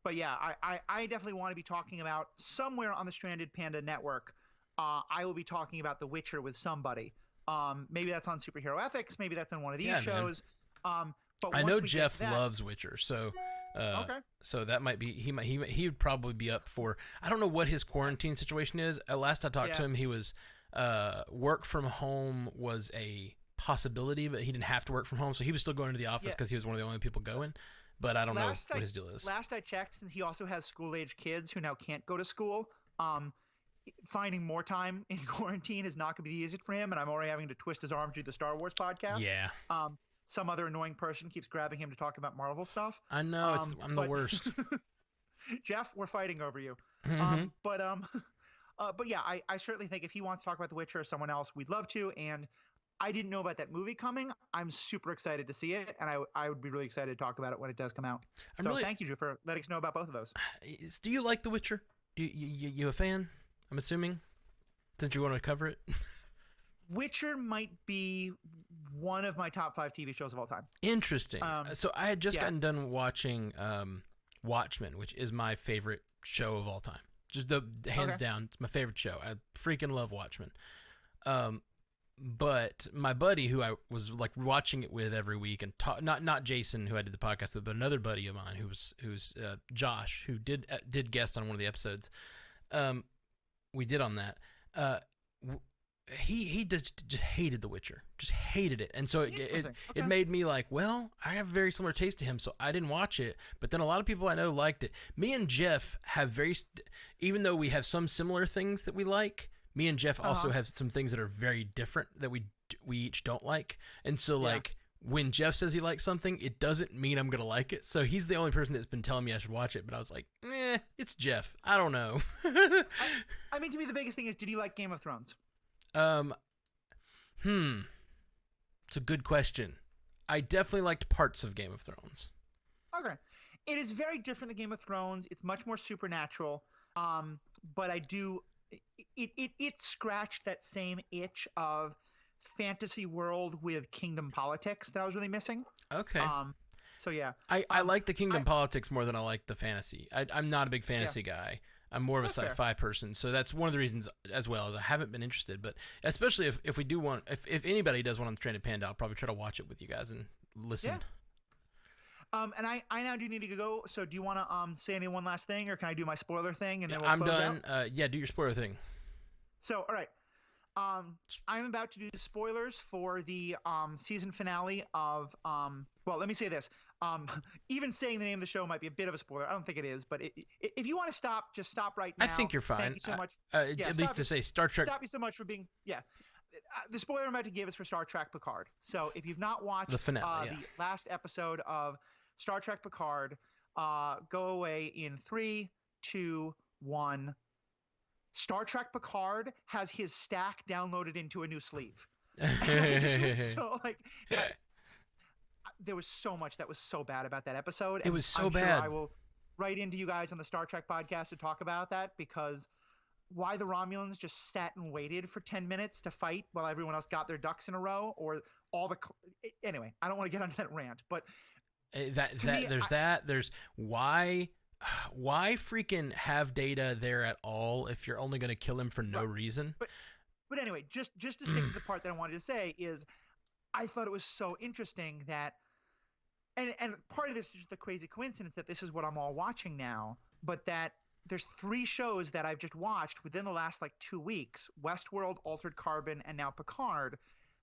But yeah, I definitely want to be talking about somewhere on the Stranded Panda Network. I will be talking about The Witcher with somebody. Maybe that's on Superhero Ethics. Maybe that's on one of these shows. But I know Jeff loves Witcher, so okay. So that might be he would probably be up for. I don't know what his quarantine situation is. At last I talked to him, he was work from home was a possibility, but he didn't have to work from home, so he was still going to the office because he was one of the only people going. But I don't know what his deal is. Last I checked, since he also has school-age kids who now can't go to school, finding more time in quarantine is not going to be easy for him, and I'm already having to twist his arm to do the Star Wars podcast. Yeah. Some other annoying person keeps grabbing him to talk about Marvel stuff. I know, I'm the worst. Jeff, we're fighting over you. But yeah, I certainly think if he wants to talk about The Witcher or someone else, we'd love to, and I didn't know about that movie coming. I'm super excited to see it, and I would be really excited to talk about it when it does come out. Thank you, Drew, for letting us know about both of those. Do you like The Witcher? You a fan? I'm assuming, since you want to cover it. Witcher might be one of my top 5 TV shows of all time. Interesting. So I had just gotten done watching Watchmen, which is my favorite show of all time. Just hands down, it's my favorite show. I freaking love Watchmen. But my buddy, who I was like watching it with every week, and not Jason, who I did the podcast with, but another buddy of mine, who's Josh, who did guest on one of the episodes. We did on that. He just hated The Witcher, just hated it, and so it made me like, well, I have a very similar taste to him, so I didn't watch it. But then a lot of people I know liked it. Me and Jeff have even though we have some similar things that we like. Me and Jeff also have some things that are very different that we each don't like. And so like when Jeff says he likes something, it doesn't mean I'm going to like it. So he's the only person that's been telling me I should watch it. But I was like, it's Jeff. I don't know. I mean, to me, the biggest thing is, did you like Game of Thrones? It's a good question. I definitely liked parts of Game of Thrones. Okay. it is very different than Game of Thrones. It's much more supernatural. But I do it scratched that same itch of fantasy world with kingdom politics that I was really missing. Okay. So yeah, I like the kingdom politics more than I like the fantasy. I'm not a big fantasy guy. I'm more of a sci-fi person, so that's one of the reasons as well as I haven't been interested. But especially if we do want, if anybody does one on the Stranded Panda, I'll probably try to watch it with you guys and listen. Yeah. And I now do need to go. So do you want to say any one last thing, or can I do my spoiler thing and then we'll I'm close done. out? Yeah, do your spoiler thing. So all right. I'm about to do the spoilers for the season finale of well, let me say this. Even saying the name of the show might be a bit of a spoiler. I don't think it is, but if you want to stop, just stop right now. I think you're fine. Thank you so much. At least to say Star Trek. Stop you so much for being the spoiler I'm about to give is for Star Trek Picard. So if you've not watched the finale, the last episode of Star Trek Picard, go away in 3, 2, 1. Star Trek Picard has his stack downloaded into a new sleeve. So like, there was so much that was so bad about that episode. It was so I'm bad. Sure I will write into you guys on the Star Trek podcast to talk about that, because why the Romulans just sat and waited for 10 minutes to fight while everyone else got their ducks in a row, or all the anyway, I don't want to get onto that rant, but there's why freaking have Data there at all if you're only going to kill him for no reason? But anyway, just to stick to the part that I wanted to say is, I thought it was so interesting that, and part of this is just the crazy coincidence that this is what I'm all watching now, but that there's 3 shows that I've just watched within the last like 2 weeks: Westworld, Altered Carbon, and now Picard,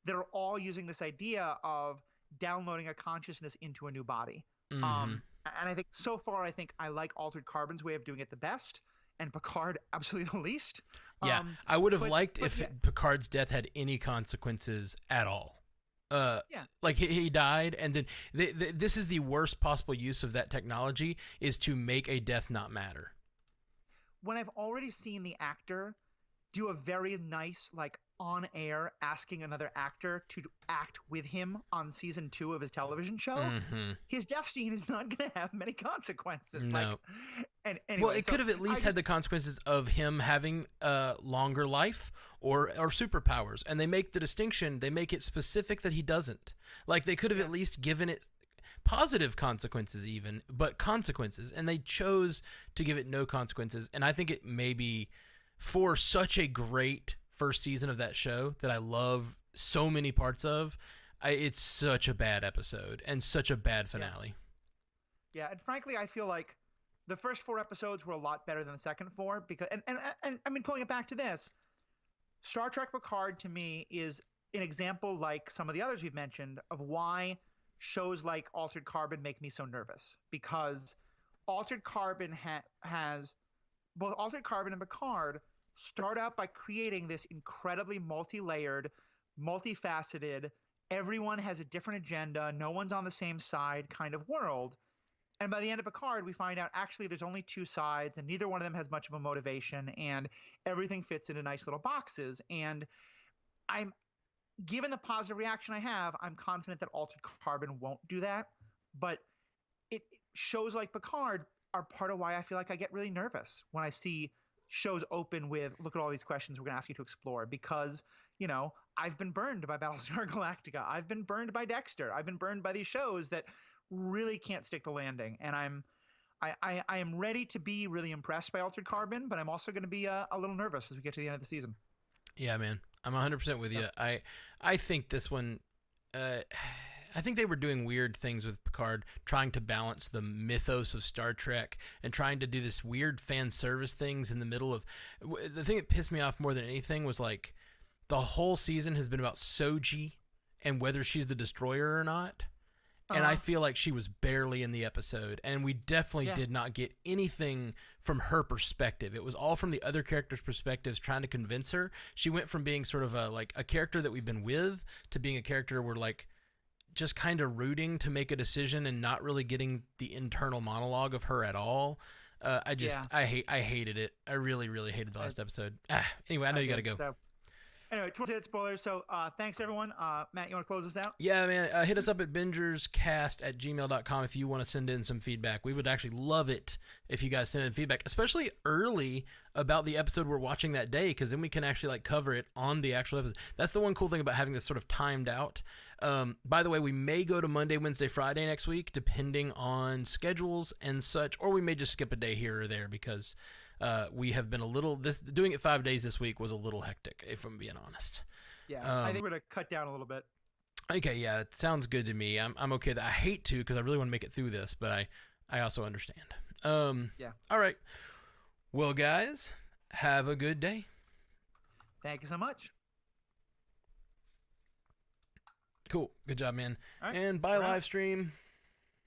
that are all using this idea of downloading a consciousness into a new body. Mm-hmm. And I think so far, I like Altered Carbon's way of doing it the best, and Picard absolutely the least. Yeah, I would have liked if Picard's death had any consequences at all. Like he died, and then this is the worst possible use of that technology, is to make a death not matter. When I've already seen the actor do a very nice, like, on air asking another actor to act with him on season 2 of his television show, his death scene is not going to have many consequences. No. Like, and anyway, well, it could have at least had the consequences of him having a longer life or superpowers, and they make the distinction. They make it specific that he doesn't. Like, they could have at least given it positive consequences, even, but consequences, and they chose to give it no consequences. And I think it may be, for such a great first season of that show that I love so many parts of, it's such a bad episode and such a bad finale. Yeah, and frankly, I feel like the first 4 episodes were a lot better than the second 4, because and I mean, pulling it back to this, Star Trek Picard to me is an example, like some of the others we've mentioned, of why shows like Altered Carbon make me so nervous, because Altered Carbon has both Altered Carbon and Picard start out by creating this incredibly multi-layered, multifaceted, everyone has a different agenda, no one's on the same side kind of world. And by the end of Picard, we find out actually there's only 2 sides, and neither one of them has much of a motivation, and everything fits into nice little boxes. And I'm, given the positive reaction I have, I'm confident that Altered Carbon won't do that. But shows like Picard are part of why I feel like I get really nervous when I see shows open with, look at all these questions we're going to ask you to explore, because, you know, I've been burned by Battlestar Galactica. I've been burned by Dexter. I've been burned by these shows that really can't stick the landing. And I am ready to be really impressed by Altered Carbon, but I'm also going to be a little nervous as we get to the end of the season. Yeah, man. I'm 100% with you. I think this one, I think they were doing weird things with Picard, trying to balance the mythos of Star Trek and trying to do this weird fan service things in the middle of. The thing that pissed me off more than anything was, like, the whole season has been about Soji and whether she's the destroyer or not. And I feel like she was barely in the episode, and we definitely did not get anything from her perspective. It was all from the other characters' perspectives, trying to convince her. She went from being sort of a character that we've been with to being a character we're, like, just kind of rooting to make a decision and not really getting the internal monologue of her at all. I hated it. I really, really hated the last episode. Anyway, I know you got to go. So, Anyway, towards it, spoilers. So thanks, everyone. Matt, you want to close this out? Yeah, man. Hit us up at bingerscast@gmail.com if you want to send in some feedback. We would actually love it if you guys send in feedback, especially early about the episode we're watching that day, because then we can actually like cover it on the actual episode. That's the one cool thing about having this sort of timed out. By the way, we may go to Monday, Wednesday, Friday next week, depending on schedules and such, or we may just skip a day here or there because we have been doing it 5 days this week was a little hectic, if I'm being honest. Yeah, I think we're going to cut down a little bit. Okay, yeah, it sounds good to me. I'm okay with that. I hate to because I really want to make it through this, but I also understand. Yeah. All right. Well, guys, have a good day. Thank you so much. Cool. Good job, man. All right, And bye, we're out. live stream.